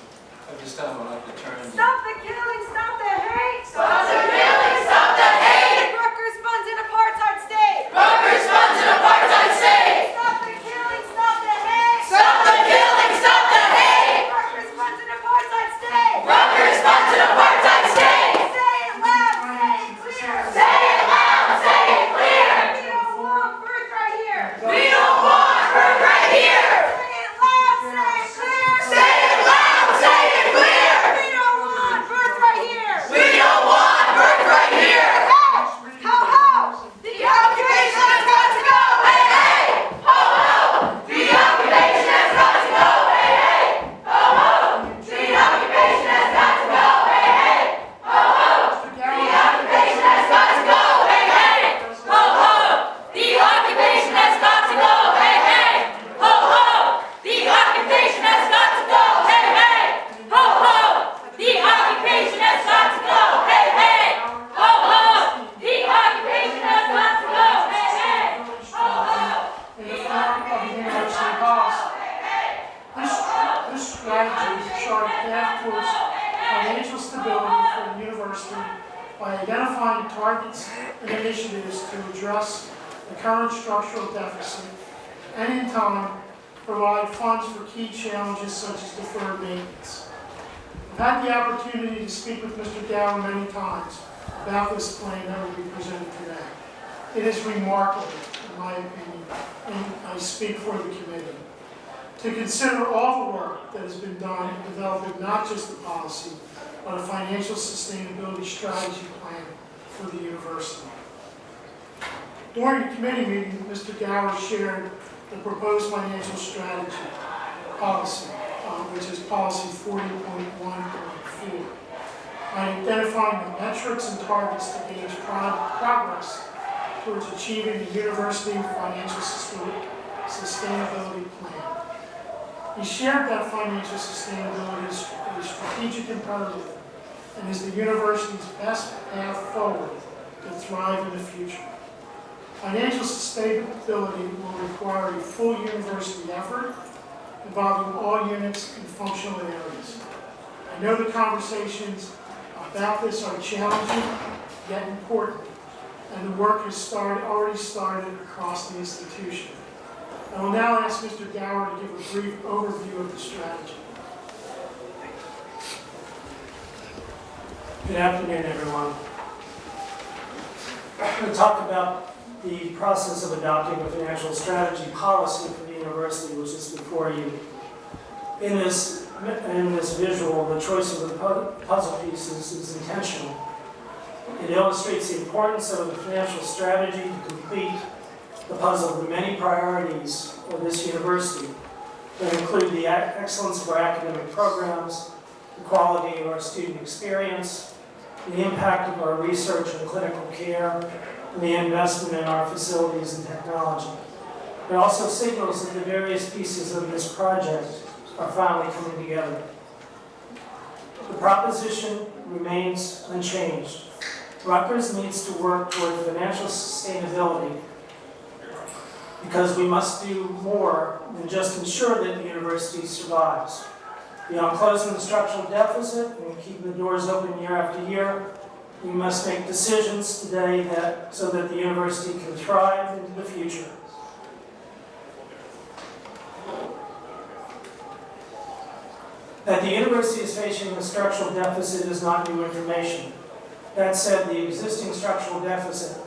At this time, I'd like to turn. Stop the killing, stop the hate! Stop the killing, stop the hate! Rutgers funds an apartheid state! Rutgers funds an apartheid state! Stop the killing, stop the hate! Stop the killing, stop the hate! Rutgers funds an apartheid state! Rutgers funds an apartheid state! Say it loud, say it clear! Say it loud, say it clear! We don't want birth right here! We don't want birth right here! Say it loud, say it clear! Say it loud, say it clear! We don't want birth right here! We don't want birth right here! Hey! Ho ho! The occupation has got to go! Hey, hey! Ho, ho! The occupation has got to go! Hey, hey! Ho, ho! The occupation has got to go! Hey, hey! Ho, ho! The occupation has got to go! Hey, hey! Ho, ho! The occupation has got to go! Hey, hey! Ho, ho! The occupation has got to go! Hey, hey! Ho, ho! The occupation has got to go! Hey, hey! Ho, ho! The occupation has got to go! Hey, hey! Ho, ho! In the form of the university policy. This strategy charted a path towards financial stability for the university by identifying targets and initiatives to address the current structural deficit and in time provide funds for key challenges such as deferred maintenance. I've had the opportunity to speak with Mr. Dower many times about this plan that will be presented today. It is remarkable, in my opinion, and I speak for the committee, to consider all the work that has been done in developing not just the policy, but a financial sustainability strategy plan for the university. During the committee meeting, Mr. Dower shared the proposed financial strategy policy, which is policy 40.1.4. by identifying the metrics and targets to gauge progress towards achieving the university financial sustainability plan. He shared that financial sustainability is a strategic imperative and is the university's best path forward to thrive in the future. Financial sustainability will require a full university effort involving all units and functional areas. I know the conversations about this are challenging yet important, and the work has already started across the institution. I will now ask Mr. Gower to give a brief overview of the strategy. Good afternoon, everyone. I'm going to talk about the process of adopting a financial strategy policy for the university, which is before you. In this visual, the choice of the puzzle pieces is intentional. It illustrates the importance of the financial strategy to complete the puzzle of the many priorities of this university that include the excellence of our academic programs, the quality of our student experience, the impact of our research and clinical care, and the investment in our facilities and technology. It also signals that the various pieces of this project are finally coming together. The proposition remains unchanged. Rutgers needs to work toward financial sustainability because we must do more than just ensure that the university survives. Beyond closing the structural deficit and keeping the doors open year after year, we must make decisions today so that the university can thrive into the future. That the university is facing a structural deficit is not new information. That said, the existing structural deficit,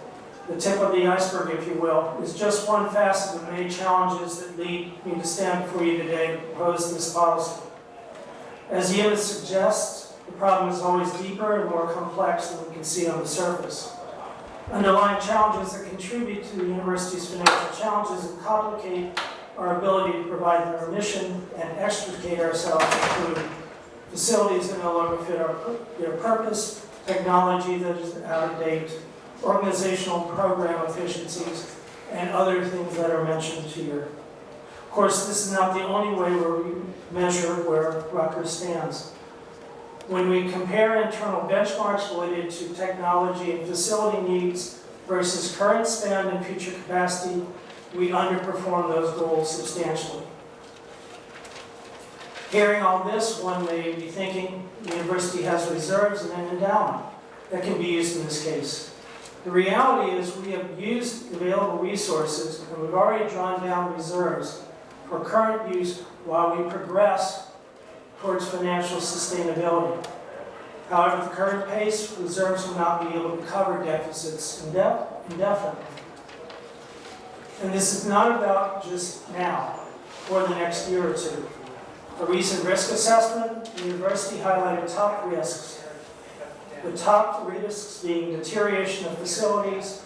the tip of the iceberg, if you will, is just one facet of the many challenges that lead me to stand before you today to propose this policy. As the image suggests, the problem is always deeper and more complex than we can see on the surface. Underlying challenges that contribute to the university's financial challenges and complicate our ability to provide our mission and extricate ourselves include facilities that no longer fit their purpose, technology that is out of date, organizational program efficiencies, and other things that are mentioned here. Of course, this is not the only way where we measure where Rutgers stands. When we compare internal benchmarks related to technology and facility needs versus current spend and future capacity, we underperform those goals substantially. Hearing all this, one may be thinking the university has reserves and an endowment that can be used in this case. The reality is we have used available resources and we've already drawn down reserves for current use while we progress towards financial sustainability. However, at the current pace, reserves will not be able to cover deficits indefinitely. And this is not about just now or the next year or two. A recent risk assessment, the university highlighted top risks. The top risks being deterioration of facilities,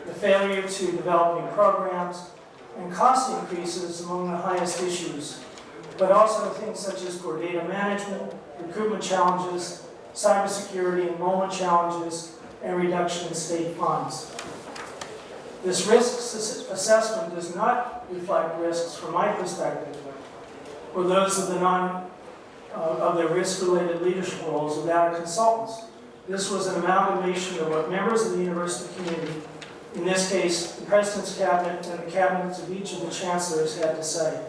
the failure to develop new programs, and cost increases among the highest issues, but also things such as poor data management, recruitment challenges, cybersecurity, enrollment challenges, and reduction in state funds. This risk assessment does not reflect risks from my perspective, or those of the risk-related leadership roles of data consultants. This was an amalgamation of what members of the university community, in this case, the President's Cabinet and the cabinets of each of the chancellors had to say.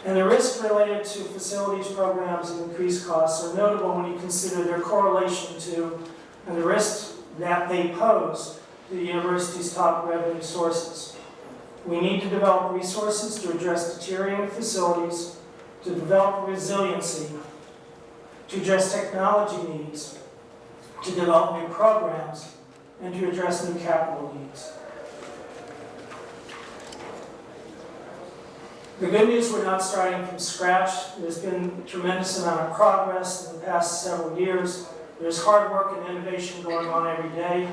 And the risks related to facilities, programs, and increased costs are notable when you consider their correlation to and the risks that they pose to the university's top revenue sources. We need to develop resources to address deteriorating facilities, to develop resiliency, to address technology needs, to develop new programs, and to address new capital needs. The good news, we're not starting from scratch. There's been a tremendous amount of progress in the past several years. There's hard work and innovation going on every day.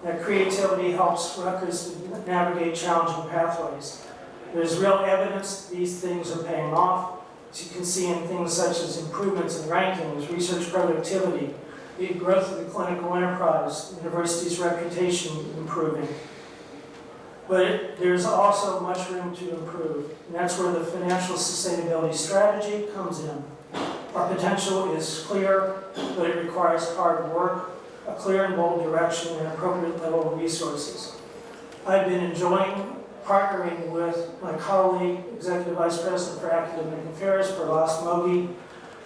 That creativity helps Rutgers to navigate challenging pathways. There's real evidence these things are paying off. As you can see in things such as improvements in rankings, research productivity, the growth of the clinical enterprise, the university's reputation improving. But there's also much room to improve, and that's where the financial sustainability strategy comes in. Our potential is clear, but it requires hard work, a clear and bold direction, and appropriate level of resources. I've been enjoying partnering with my colleague, Executive Vice President for Academic Affairs, Pralas Mogi,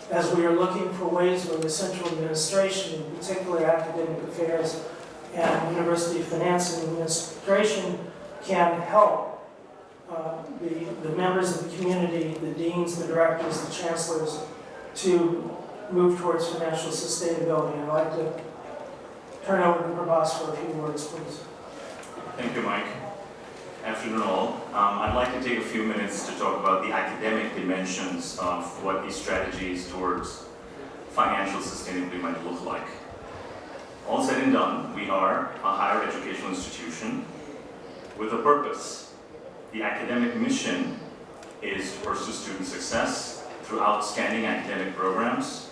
as we are looking for ways where the central administration, in particular academic affairs and university finance and administration, can help the members of the community, the deans, the directors, the chancellors, to move towards financial sustainability. I'd like to turn over to Prabhas for a few words, please. Thank you, Mike. Afternoon all. I'd like to take a few minutes to talk about the academic dimensions of what these strategies towards financial sustainability might look like. All said and done, we are a higher educational institution with a purpose. The academic mission is to pursue student success through outstanding academic programs,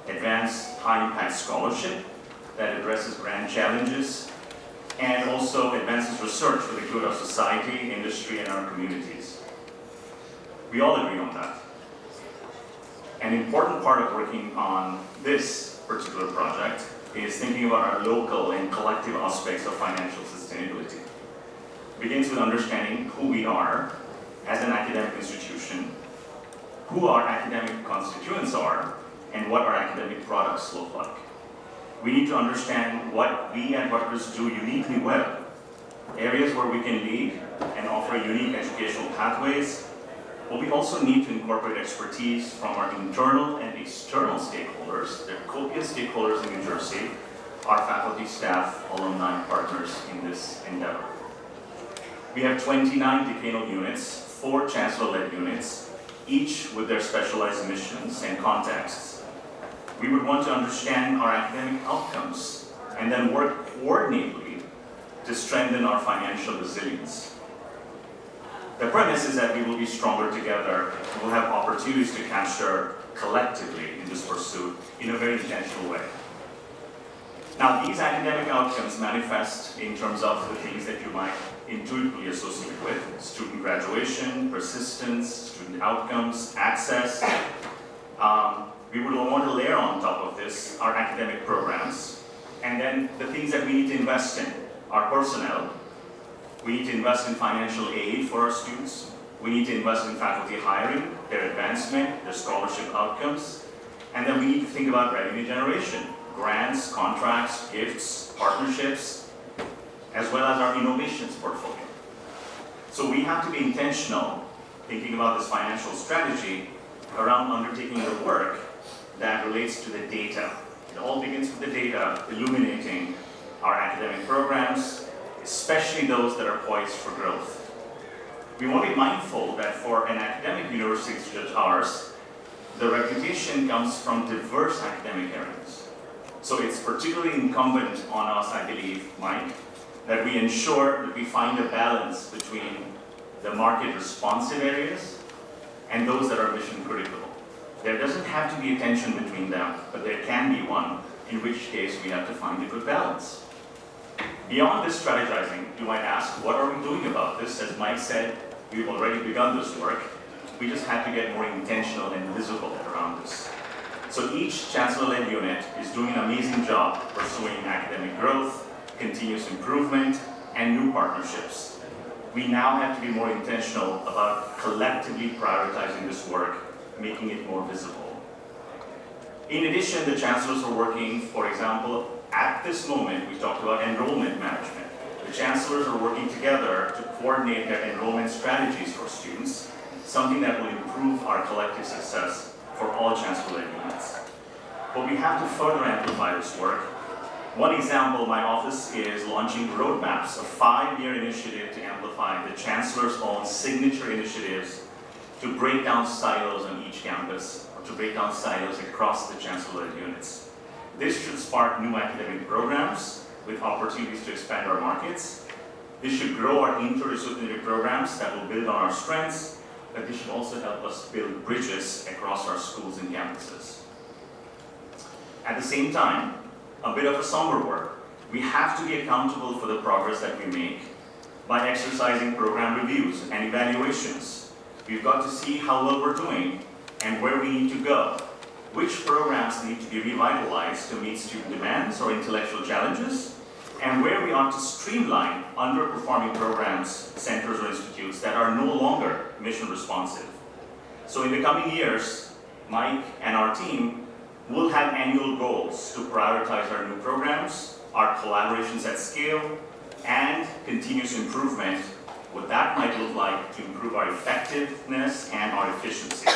advance high-impact scholarship that addresses grand challenges, and also advances research for the good of society, industry, and our communities. We all agree on that. An important part of working on this particular project is thinking about our local and collective aspects of financial sustainability. It begins with understanding who we are as an academic institution, who our academic constituents are, and what our academic products look like. We need to understand what we at Rutgers do uniquely well, areas where we can lead and offer unique educational pathways, but we also need to incorporate expertise from our internal and external stakeholders. There are copious stakeholders in New Jersey, our faculty, staff, alumni, partners in this endeavor. We have 29 decanal units, 4 chancellor-led units, each with their specialized missions and contexts. We would want to understand our academic outcomes and then work coordinately to strengthen our financial resilience. The premise is that we will be stronger together and will have opportunities to capture collectively in this pursuit in a very intentional way. Now, these academic outcomes manifest in terms of the things that you might intuitively associate with: student graduation, persistence, student outcomes, access. We would want to layer on top of this our academic programs, and then the things that we need to invest in, our personnel. We need to invest in financial aid for our students. We need to invest in faculty hiring, their advancement, their scholarship outcomes. And then we need to think about revenue generation, grants, contracts, gifts, partnerships, as well as our innovations portfolio. So we have to be intentional thinking about this financial strategy around undertaking the work that relates to the data. It all begins with the data illuminating our academic programs, especially those that are poised for growth. We want to be mindful that for an academic university such as ours, the reputation comes from diverse academic areas. So it's particularly incumbent on us, I believe, Mike, that we ensure that we find a balance between the market responsive areas and those that are mission critical. There doesn't have to be a tension between them, but there can be one, in which case we have to find a good balance. Beyond this strategizing, you might ask, what are we doing about this? As Mike said, we've already begun this work. We just have to get more intentional and visible around this. So each chancellor-led unit is doing an amazing job pursuing academic growth, continuous improvement, and new partnerships. We now have to be more intentional about collectively prioritizing this work, making it more visible. In addition, the chancellors are working, for example, at this moment, we talked about enrollment management. The chancellors are working together to coordinate their enrollment strategies for students, something that will improve our collective success for all chancellor-led units. But we have to further amplify this work. One example, my office is launching roadmaps, a 5-year initiative to amplify the chancellor's own signature initiatives to break down silos on each campus, or to break down silos across the chancellor-led units. This should spark new academic programs with opportunities to expand our markets. This should grow our interdisciplinary programs that will build on our strengths, that this should also help us build bridges across our schools and campuses. At the same time, a bit of a somber word, we have to be accountable for the progress that we make by exercising program reviews and evaluations. We've got to see how well we're doing and where we need to go. Which programs need to be revitalized to meet student demands or intellectual challenges, and where we ought to streamline underperforming programs, centers, or institutes that are no longer mission responsive. So in the coming years, Mike and our team will have annual goals to prioritize our new programs, our collaborations at scale, and continuous improvement, what that might look like to improve our effectiveness and our efficiency.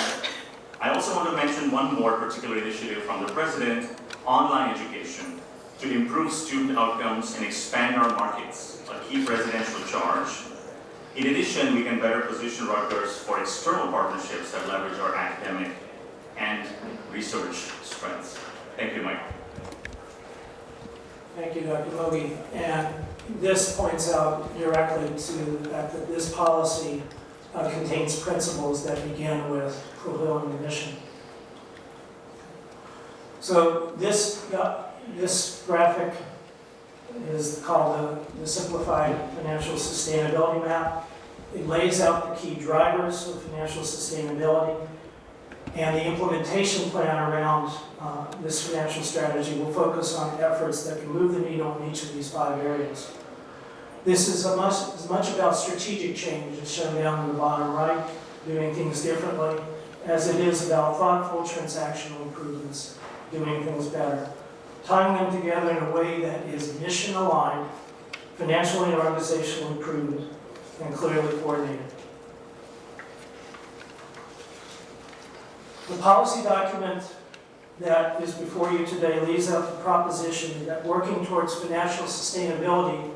I also want to mention one more particular initiative from the President, online education, to improve student outcomes and expand our markets, a key presidential charge. In addition, we can better position Rutgers for external partnerships that leverage our academic and research strengths. Thank you, Mike. Thank you, Dr. Logie. And this points out directly to the fact that this policy contains principles that begin with fulfilling the mission. So this graphic is called the Simplified Financial Sustainability Map. It lays out the key drivers of financial sustainability, and the implementation plan around this financial strategy will focus on efforts that can move the needle in each of these 5 areas. This is as much about strategic change, as shown down in the bottom right, doing things differently, as it is about thoughtful transactional improvements, doing things better, tying them together in a way that is mission-aligned, financially and organizationally prudent, and clearly coordinated. The policy document that is before you today lays out the proposition that working towards financial sustainability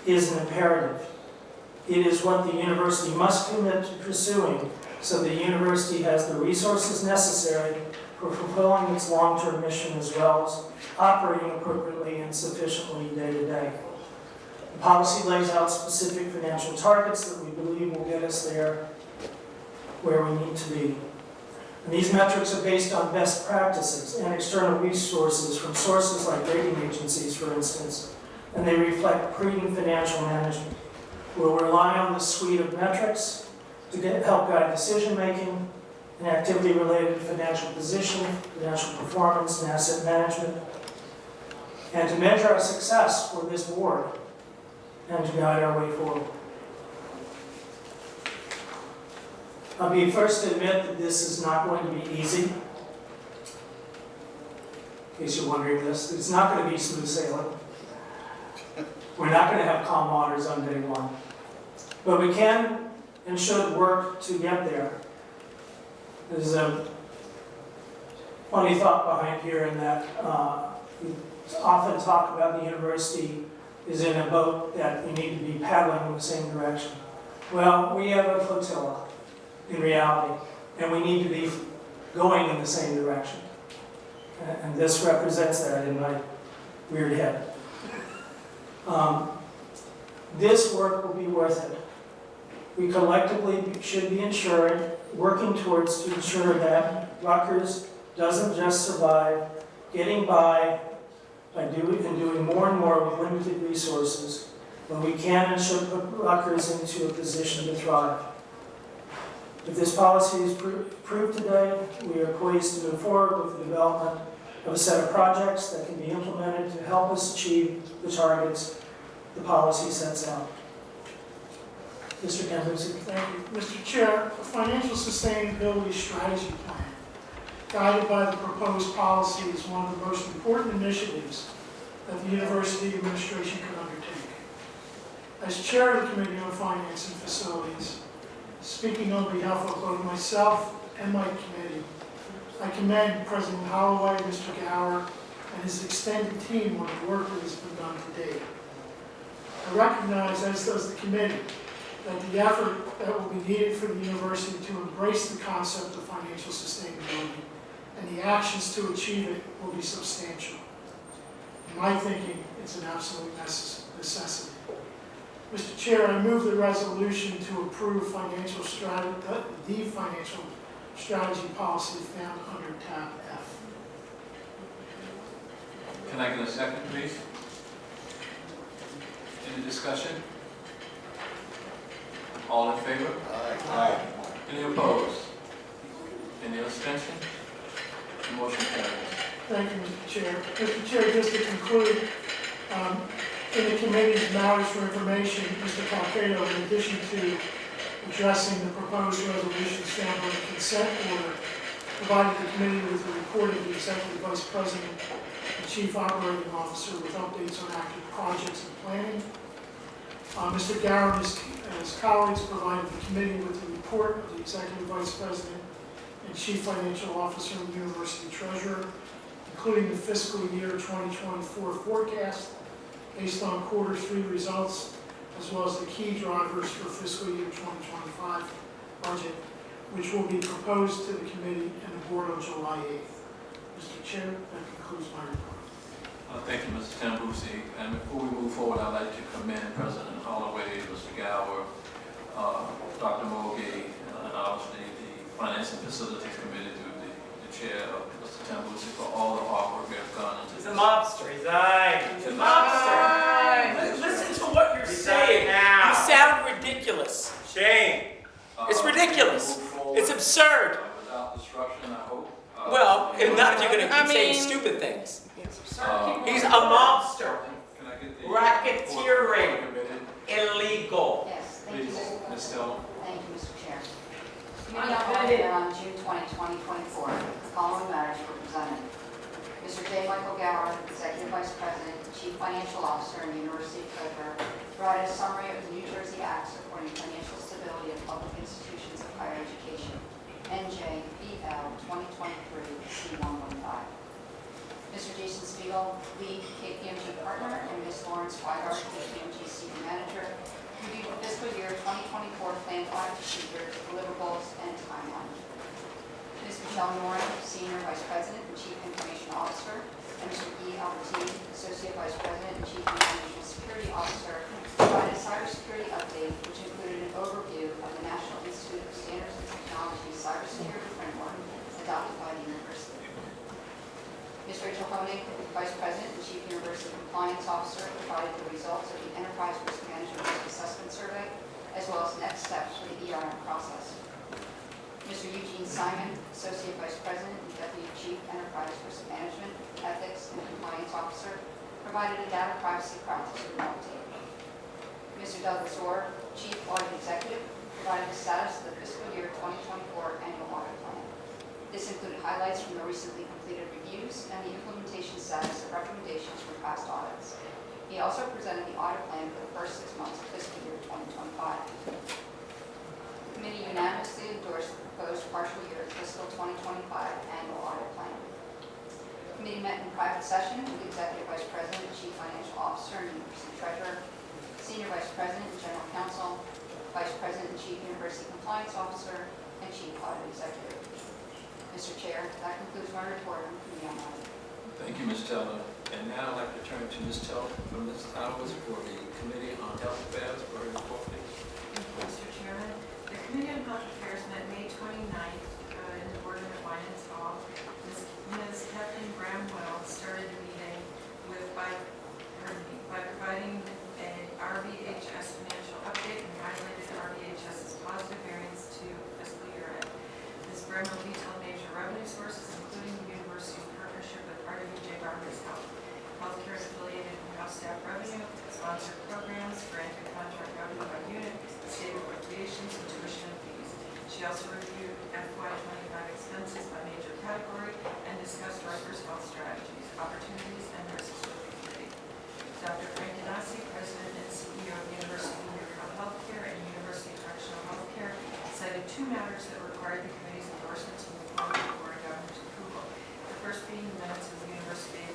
is an imperative. It is what the university must commit to pursuing so the university has the resources necessary for fulfilling its long-term mission as well as operating appropriately and sufficiently day to day. The policy lays out specific financial targets that we believe will get us there where we need to be. And these metrics are based on best practices and external resources from sources like rating agencies, for instance, and they reflect prudent financial management. We'll rely on this suite of metrics to help guide decision-making and activity related to financial position, financial performance, and asset management, and to measure our success for this board and to guide our way forward. I'll be first to admit that this is not going to be easy. In case you're wondering this, it's not going to be smooth sailing. We're not going to have calm waters on day one. But we can and should work to get there. There's a funny thought behind here in that we often talk about the university is in a boat that you need to be paddling in the same direction. Well, we have a flotilla in reality, and we need to be going in the same direction. And this represents that in my weird head. This work will be worth it. We collectively should be working towards to ensure that Rutgers doesn't just survive getting by doing more and more with limited resources, but we can and should put Rutgers into a position to thrive. If this policy is approved today, we are poised to move forward with the development of a set of projects that can be implemented to help us achieve the targets the policy sets out. Mr. Kendrickson. Thank you. Mr. Chair, the Financial Sustainability Strategy Plan, guided by the proposed policy, is one of the most important initiatives that the university administration could undertake. As chair of the Committee on Finance and Facilities, speaking on behalf of both myself and my committee, I commend President Holloway, Mr. Gower, and his extended team on the work that has been done to date. I recognize, as does the committee, that the effort that will be needed for the university to embrace the concept of financial sustainability and the actions to achieve it will be substantial. In my thinking, it's an absolute necessity. Mr. Chair, I move the resolution to approve the financial strategy policy found under tab F. Can I get a second, please? Any discussion? All in favor? Aye. Any opposed? Any abstention? The motion carries. Thank you, Mr. Chair. Mr. Chair, just to conclude, in the committee's matters for information, Mr. Calcado, in addition to addressing the proposed resolution found on the consent order, provided the committee with a report of the Executive Vice President and Chief Operating Officer with updates on active projects and planning. Mr. Gower and his colleagues provided the committee with a report of the Executive Vice President and Chief Financial Officer and University Treasurer, including the fiscal year 2024 forecast based on Q3 results, as well as the key drivers for fiscal year 2025 budget, which will be proposed to the committee and the board on July 8th. Mr. Chair, that concludes my report. Thank you, Mr. Tambusi. And before we move forward, I'd like to commend President Holloway, Mr. Gower, Dr. Mogi, and obviously the Finance and Facilities Committee through the chair of Mr. Tambusi for all the hard work they have gone into this. He's a mobster. He's a mobster. Listen to what you're saying. You sound ridiculous. Shame. It's ridiculous. It's absurd. Without disruption, I hope. Well, not if you're going to keep saying stupid things. He's a mobster. Can I get the Racketeering. Illegal. Yes, thank you, Please, Ms. Stone. Thank you, Mr. Chair. Committee on June 20, 2024, the following matters were presented. Mr. J. Executive Vice President, Chief Financial Officer, and University Treasurer, provided a summary of the New Jersey Act supporting financial stability of public institutions of higher education, NJBL 2023-C115. Mr. Jason Spiegel, lead KPMG partner, and Ms. Lawrence Weidart, KPMG senior manager, reviewed the fiscal year 2024 planned audit procedures, deliverables, and timeline. Ms. Michelle Noren, senior vice president and chief information officer, and Mr. E. Albertine, associate vice president and chief information security officer, provided a cybersecurity update, which included an overview of the National Institute of Standards and Technology cybersecurity framework adopted by the university. Ms. Rachel Honig, Vice President and Chief University Compliance Officer, provided the results of the Enterprise Risk Management Risk Assessment Survey, as well as next steps for the ERM process. Mr. Eugene Simon, Associate Vice President and Deputy Chief Enterprise Risk Management, Ethics, and Compliance Officer, provided a data privacy practice review update. Mr. Douglas Orr, Chief Audit Executive, provided the status of the fiscal year 2024 annual audit plan. This included highlights from the recently completed reviews and the implementation status of recommendations from past audits. He also presented the audit plan for the first 6 months of fiscal year 2025. The committee unanimously endorsed the proposed partial year fiscal 2025 annual audit plan. The committee met in private session with the Executive Vice President, Chief Financial Officer, and University Treasurer, Senior Vice President and General Counsel, Vice President and Chief University Compliance Officer, and Chief Audit Executive. Mr. Chair, that concludes my report on the committee on audit. Thank you, Ms. Teller. And now I'd like to turn to Ms. Teller from Ms. Towers for the Committee on Health Affairs for her report, please. Thank you, Mr. Chairman. The Committee on Health Affairs met May 29th in the Boardroom at Winans Hall. Ms. Kathleen Bramwell started the meeting by providing an RVHS financial update and highlighted RVHS's positive variance to fiscal year end. Ms. Bramwell detailed major revenue sources, including the university partnership with RWJ Rutgers Healthcare affiliated in-house staff revenue, sponsored programs, granted contract revenue by unit, state appropriations, and tuition and fees. She also reviewed FY25 expenses by major category and discussed Rutgers health strategies, opportunities, and risks with the committee. Dr. Frank Ganassi, President and CEO of University of Healthcare and University Correctional Healthcare, cited 2 matters that required the committee's endorsement to move forward for governor's approval. The first being the minutes of the University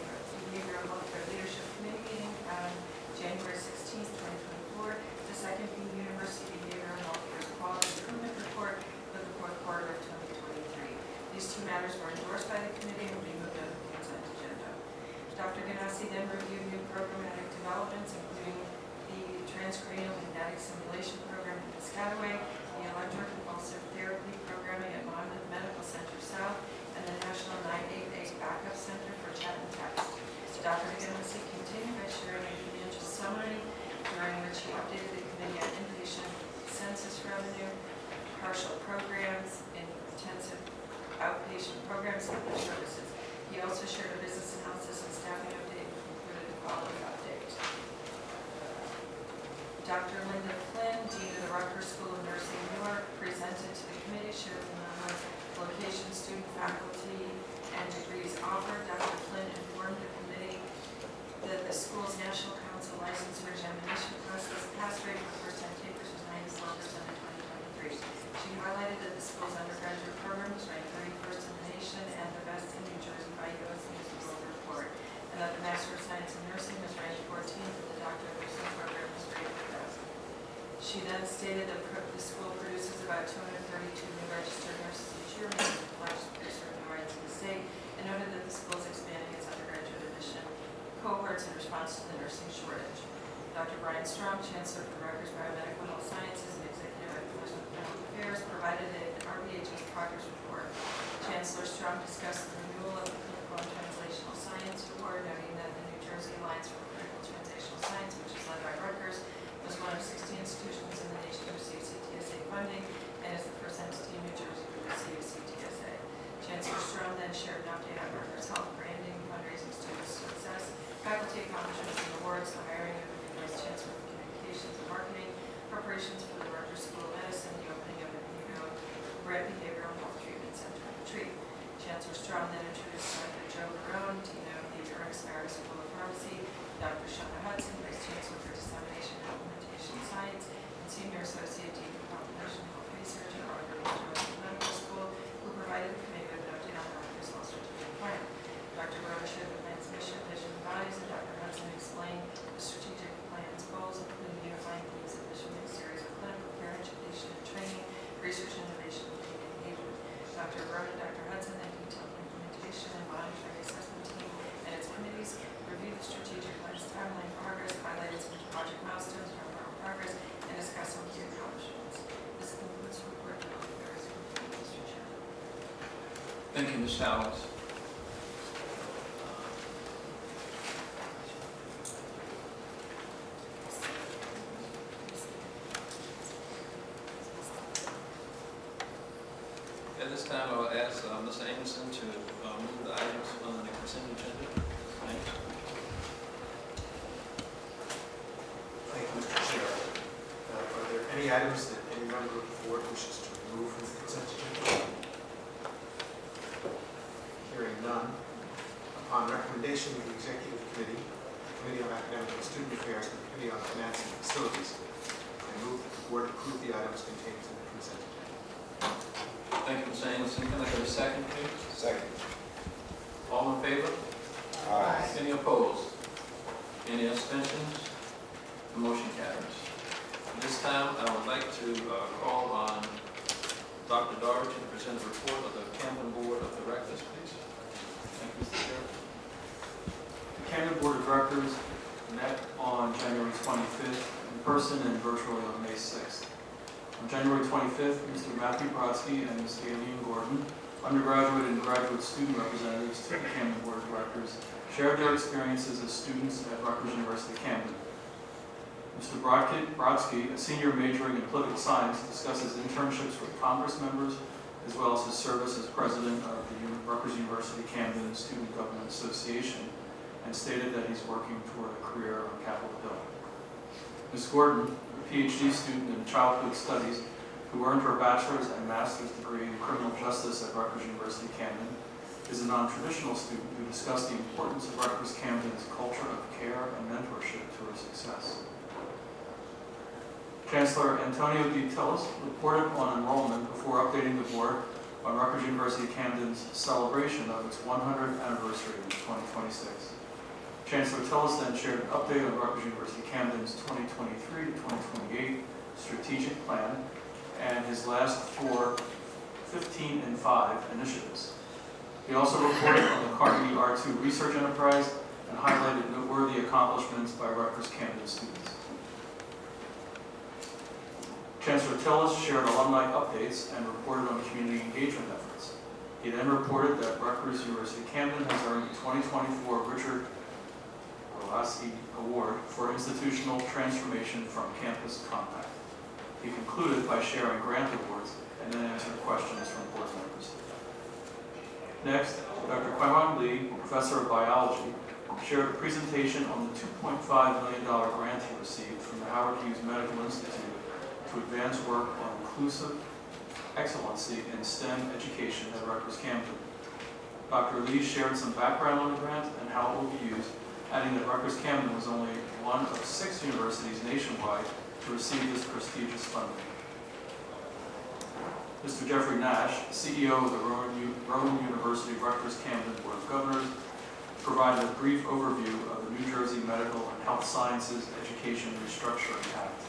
Behavioral Healthcare Leadership Committee meeting on January 16, 2024. The second being the University Behavioral Healthcare's Quality Improvement Report for the 4th quarter of 2023. These 2 matters were endorsed by the committee and will be moved on the consent agenda. Dr. Ganassi then reviewed new programmatic developments, including the the transcranial magnetic simulation program at Piscataway, the electroconvulsive therapy programming at Monmouth Medical Center South, and the National 988 Backup Center for Chat and Text. Dr. McGinnis continued by sharing a financial summary during which he updated the committee on inpatient census revenue, partial programs, and intensive outpatient programs and other services. He also shared a business analysis and staffing update, including a quality update. Dr. Linda Flynn, Dean of the Rutgers School of Nursing, Newark, presented to the committee, shared the number of location, student, faculty, and degrees offered. Dr. Flynn informed the committee that the school's National Council licensure examination process pass rate for first-time takers was 94% in 2023. She highlighted that the school's undergraduate program was ranked 31st in the nation and the best in New Jersey by U.S. News and World Report, and that the Master of Science in Nursing was ranked 14th and the Doctor of Nursing program was rated best. She then stated that the school produces about 232 new registered nurses each year, making it the largest producer of new rights in the state, and noted that the school is expanding its undergraduate admission cohorts in response to the nursing shortage. Dr. Brian Strong, Chancellor for Rutgers Biomedical Health Sciences and Executive at Brunswick Medical Affairs, provided an RBHS progress report. Chancellor Strong discussed the renewal of the Clinical and Translational Science Award, noting that the New Jersey Alliance for Clinical Translational Science, which is led by Rutgers, was one of 60 institutions in the nation to receive CTSA funding and is the first entity in New Jersey to receive CTSA. Chancellor Strong then shared an update on Rutgers health branding, fundraising, student success, faculty accomplishments and awards, the hiring of a new Vice Chancellor for Communications and Marketing, preparations for the Rutgers School of Medicine, the opening of a new Brett Behavioral Health Treatment Center in Tree. Chancellor Strong then introduced Dr. Joe Barone, Dean of the Ernest Marys School of Pharmacy, Dr. Shauna Hudson, Vice Chancellor for Dissemination and Implementation of Science, and Senior Associate Dean of Population Health Research at Rutgers Medical School, who provided the committee with an update on the Rutgers Health Strategic Plan. Dr. Barone shared the plan's mission, vision, and values, and Dr. Hudson explained the strategic plan's goals, including unifying themes of mission and series of clinical care, education, and training, research, innovation, and patient engagement. Dr. Barone and Dr. Hudson then detailed the implementation and monitoring assessment team and its committees, reviewed the strategic plan's timeline progress, highlighted some project milestones and overall progress, and discussed some key accomplishments. This concludes the report of the affairs from Mr. Chairman. Thank you, Ms. Howells. At this time, I will ask Mr. Amerson to move the items on the consent agenda. Thank you. Thank you, Mr. Chair. Are there any items that any member of the board wishes to remove from the consent agenda? Hearing none, upon recommendation of the Executive Committee, the Committee on Academic and Student Affairs, and the Committee on Finance and Facilities, I move that the board approve the items contained in the consent agenda. Thank you, Mr. Anderson. Can I get a second, please? Second. All in favor? Aye. Any opposed? Any abstentions? The motion carries. At this time, I would like to call on Dr. Doherty to present a report of the Camden Board of Directors, please. Thank you, Mr. Chair. The Camden Board of Directors met on January 25th in person and virtually on May 6th. On January 25th, Mr. Matthew Brodsky and Ms. Aileen Gordon, undergraduate and graduate student representatives to the Camden Board of Directors, shared their experiences as students at Rutgers University Camden. Mr. Brodsky, a senior majoring in political science, discusses internships with Congress members, as well as his service as president of the Rutgers University Camden Student Government Association, and stated that he's working toward a career on Capitol Hill. Ms. Gordon, a PhD student in childhood studies, who earned her bachelor's and master's degree in criminal justice at Rutgers University Camden, is a non-traditional student who discussed the importance of Rutgers Camden's culture of care and mentorship to her success. Chancellor Antonio D. Tillis reported on enrollment before updating the board on Rutgers University Camden's celebration of its 100th anniversary in 2026. Chancellor Tillis then shared an update on Rutgers University Camden's 2023 to 2028 strategic plan and his last 4 15 and 5 initiatives. He also reported on the Carnegie R2 research enterprise and highlighted noteworthy accomplishments by Rutgers Camden students. Chancellor Tillis shared alumni updates and reported on community engagement efforts. He then reported that Rutgers University Camden has earned the 2024 Richard Orlowski Award for Institutional Transformation from Campus Compact. He concluded by sharing grant awards and then answered questions from board members. Next, Dr. Kwang Lee, professor of biology, shared a presentation on the $2.5 million grant he received from the Howard Hughes Medical Institute to advance work on inclusive excellency in STEM education at Rutgers Camden. Dr. Lee shared some background on the grant and how it will be used, adding that Rutgers Camden was only one of 6 universities nationwide to receive this prestigious funding. Mr. Jeffrey Nash, CEO of the Rowan University Rutgers Camden Board of Governors, provided a brief overview of the New Jersey Medical and Health Sciences Education Restructuring Act.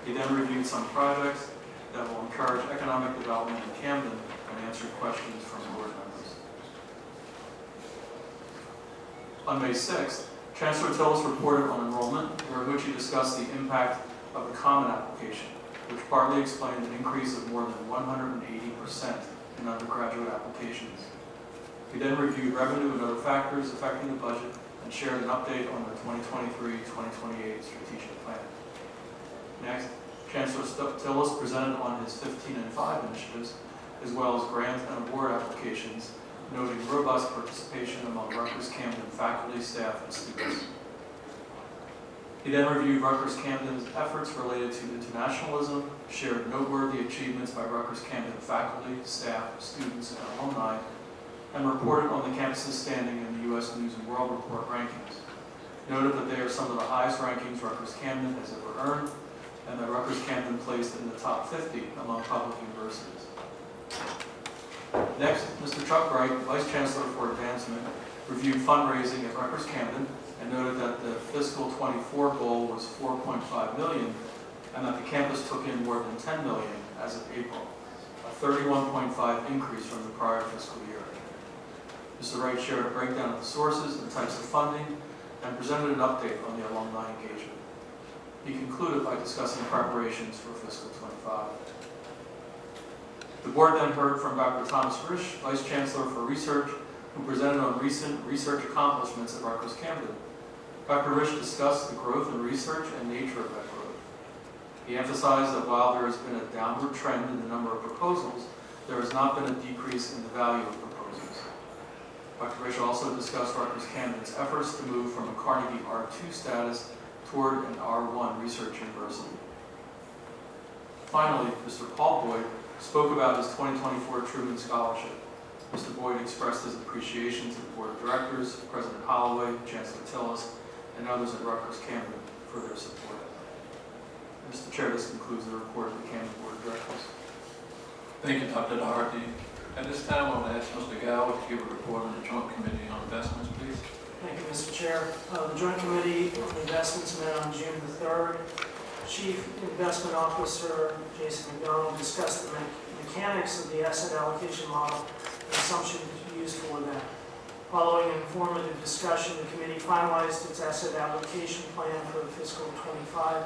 He then reviewed some projects that will encourage economic development in Camden and answered questions from board members. On May 6th, Chancellor Tillis reported on enrollment, during which he discussed the impact of the Common Application, which partly explained an increase of more than 180% in undergraduate applications. He then reviewed revenue and other factors affecting the budget and shared an update on the 2023-2028 strategic plan. Next, Chancellor Tillis presented on his 15 and 5 initiatives, as well as grant and award applications, noting robust participation among Rutgers Camden faculty, staff, and students. He then reviewed Rutgers Camden's efforts related to internationalism, shared noteworthy achievements by Rutgers Camden faculty, staff, students, and alumni, and reported on the campus's standing in the U.S. News and World Report rankings. Noted that they are some of the highest rankings Rutgers Camden has ever earned, and that Rutgers Camden placed in the top 50 among public universities. Next, Mr. Chuck Bright, Vice Chancellor for Advancement, reviewed fundraising at Rutgers Camden and noted that the fiscal 24 goal was $4.5 million and that the campus took in more than $10 million as of April, a 31.5% increase from the prior fiscal year. Mr. Wright shared a breakdown of the sources and types of funding and presented an update on the alumni engagement. He concluded by discussing preparations for fiscal 25. The board then heard from Dr. Thomas Risch, Vice Chancellor for Research, who presented on recent research accomplishments at Rutgers Camden. Dr. Risch discussed the growth in research and nature of that growth. He emphasized that while there has been a downward trend in the number of proposals, there has not been a decrease in the value of proposals. Dr. Risch also discussed Rutgers Camden's efforts to move from a Carnegie R2 status toward an R1 research university. Finally, Mr. Paul Boyd spoke about his 2024 Truman Scholarship. Mr. Boyd expressed his appreciation to the Board of Directors, President Holloway, Chancellor Tillis, and others at Rutgers Camden for their support. Mr. Chair, this concludes the report of the Camden Board of Directors. Thank you, Dr. Doherty. At this time, I will ask Mr. Gower to give a report on the Joint Committee on Investments, please. Thank you, Mr. Chair. The Joint Committee on Investments met on June the 3rd. Chief Investment Officer J McDonald discussed the mechanics of the asset allocation model and assumptions used for that. Following an informative discussion, the committee finalized its asset allocation plan for fiscal 25.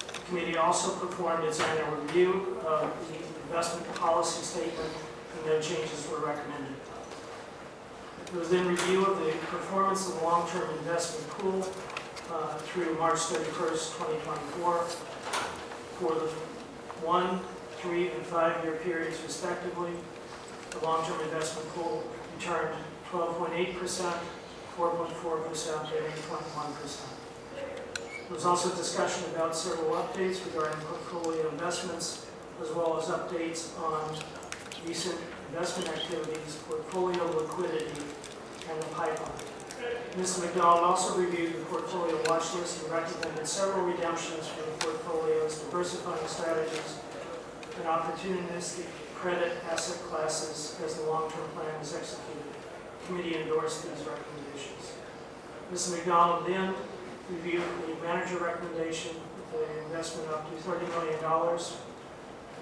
The committee also performed its annual review of the investment policy statement, and no changes were recommended. There was then review of the performance of the long-term investment pool through March 31st, 2024 for the 1, 3, and 5-year periods respectively. The long-term investment pool returned 12.8%, 4.4%, and 8.1%. There was also discussion about several updates regarding portfolio investments, as well as updates on recent investment activities, portfolio liquidity, and the pipeline. Mr. McDonald also reviewed the portfolio watch list and recommended several redemptions for the portfolio's diversifying strategies and opportunistic credit asset classes as the long-term plan is executed. The committee endorsed these recommendations. Mr. McDonald then reviewed the manager recommendation for the investment up to $30 million.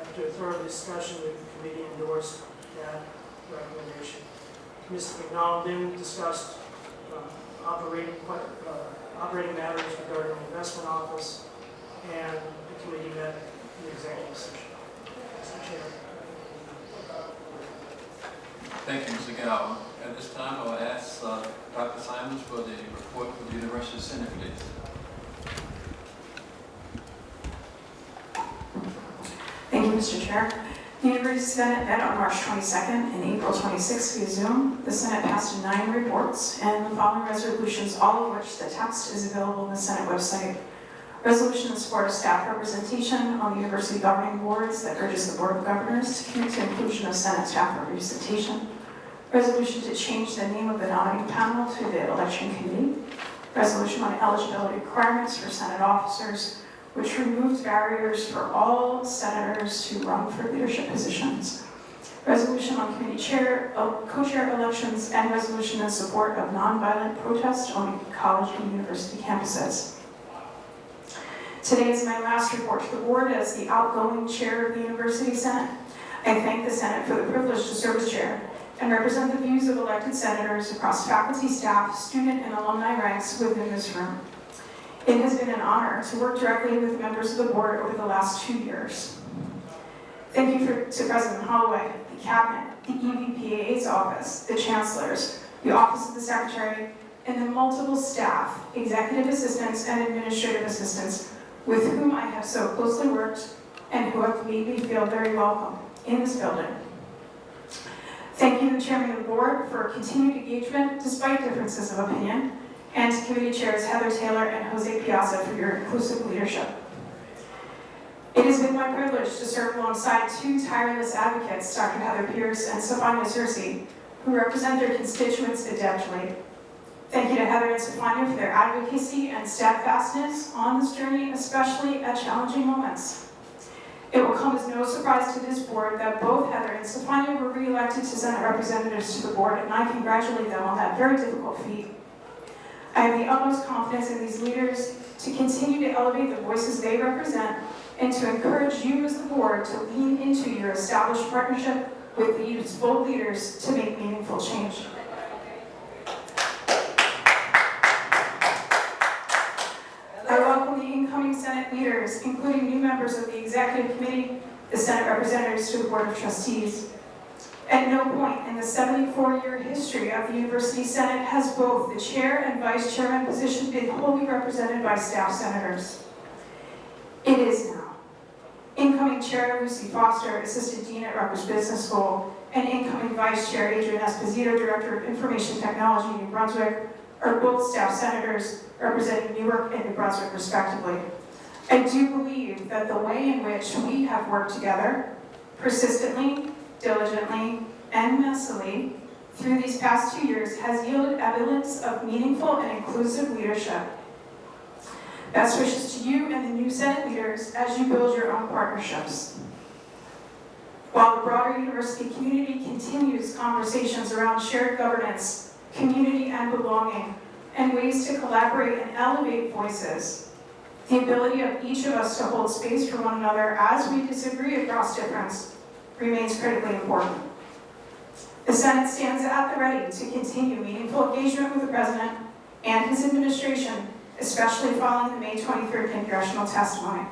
After a thorough discussion, the committee endorsed that recommendation. Mr. McDonald then discussed operating matters regarding the investment office, and the committee met the executive session. Mr. Chair. Thank you, Mr. Galvin. At this time, I will ask Dr. Simons for the report for the University Senate, please. Thank you, Mr. Chair. The University Senate met on March 22nd and April 26th via Zoom. The Senate passed 9 reports and the following resolutions, all of which the text is available on the Senate website. Resolution in support of staff representation on the university governing boards that urges the Board of Governors to commit to inclusion of Senate staff representation. Resolution to change the name of the nominating panel to the election committee. Resolution on eligibility requirements for Senate officers, which removed barriers for all senators to run for leadership positions. Resolution on committee chair, co-chair elections, and resolution in support of nonviolent protest on college and university campuses. Today is my last report to the board as the outgoing chair of the University Senate. I thank the Senate for the privilege to serve as chair and represent the views of elected senators across faculty, staff, student, and alumni ranks within this room. It has been an honor to work directly with members of the board over the last 2 years. Thank you to President Holloway, the Cabinet, the EVPA's office, the chancellors, the Office of the Secretary, and the multiple staff, executive assistants, and administrative assistants with whom I have so closely worked and who have made me feel very welcome in this building. Thank you to the Chairman of the Board for continued engagement despite differences of opinion, and to Committee Chairs Heather Taylor and Jose Piazza for your inclusive leadership. It has been my privilege to serve alongside 2 tireless advocates, Dr. Heather Pierce and Stefania Searcy, who represent their constituents adeptly. Thank you to Heather and Stefania for their advocacy and steadfastness on this journey, especially at challenging moments. It will come as no surprise to this board that both Heather and Stefania were re-elected to Senate representatives to the board, and I congratulate them on that very difficult feat. I have the utmost confidence in these leaders to continue to elevate the voices they represent and to encourage you as the board to lean into your established partnership with these bold leaders to make meaningful change. I welcome the incoming Senate leaders, including new members of the Executive Committee, the Senate representatives to the Board of Trustees. At no point in the 74-year history of the University Senate has both the chair and vice chairman position been wholly represented by staff senators. It is now. Incoming chair Lucy Foster, assistant dean at Rutgers Business School, and incoming vice chair Adrian Esposito, director of information technology, New Brunswick, are both staff senators representing Newark and New Brunswick respectively. I do believe that the way in which we have worked together, persistently, diligently, and messily through these past 2 years has yielded evidence of meaningful and inclusive leadership. Best wishes to you and the new Senate leaders as you build your own partnerships. While the broader university community continues conversations around shared governance, community and belonging, and ways to collaborate and elevate voices, the ability of each of us to hold space for one another as we disagree across difference remains critically important. The Senate stands at the ready to continue meaningful engagement with the President and his administration, especially following the May 23rd congressional testimony.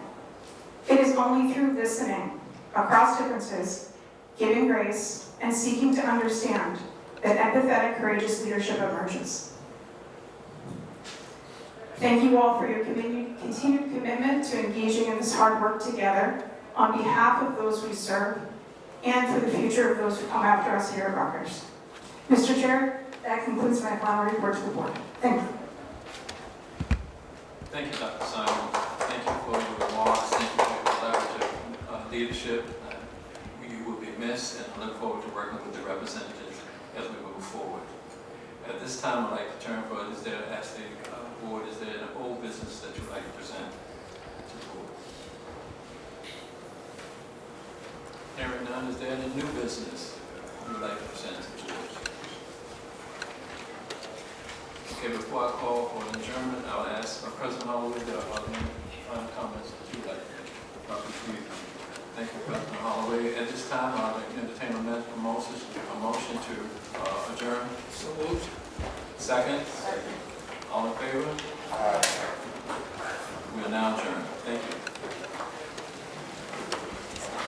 It is only through listening across differences, giving grace, and seeking to understand that empathetic, courageous leadership emerges. Thank you all for your continued commitment to engaging in this hard work together on behalf of those we serve and for the future of those who come after us here at Rutgers. Mr. Chair, that concludes my final report to the board. Thank you. Thank you, Dr. Simon. Thank you for your remarks. Thank you for your collaborative leadership. You will be missed, and I look forward to working with the representatives as we move forward. At this time, I'd like to turn for, ask the board, is there an old business that you'd like to present to the board? Hearing none, is there any new business you would like to present to the board? Okay, before I call for an adjournment, I'll ask President Holloway, are there any final comments that you'd like to make? Thank you, President Holloway. At this time, I'll entertain a motion to adjourn. So moved. Second? Second. All in favor? Aye. We are now adjourned. Thank you.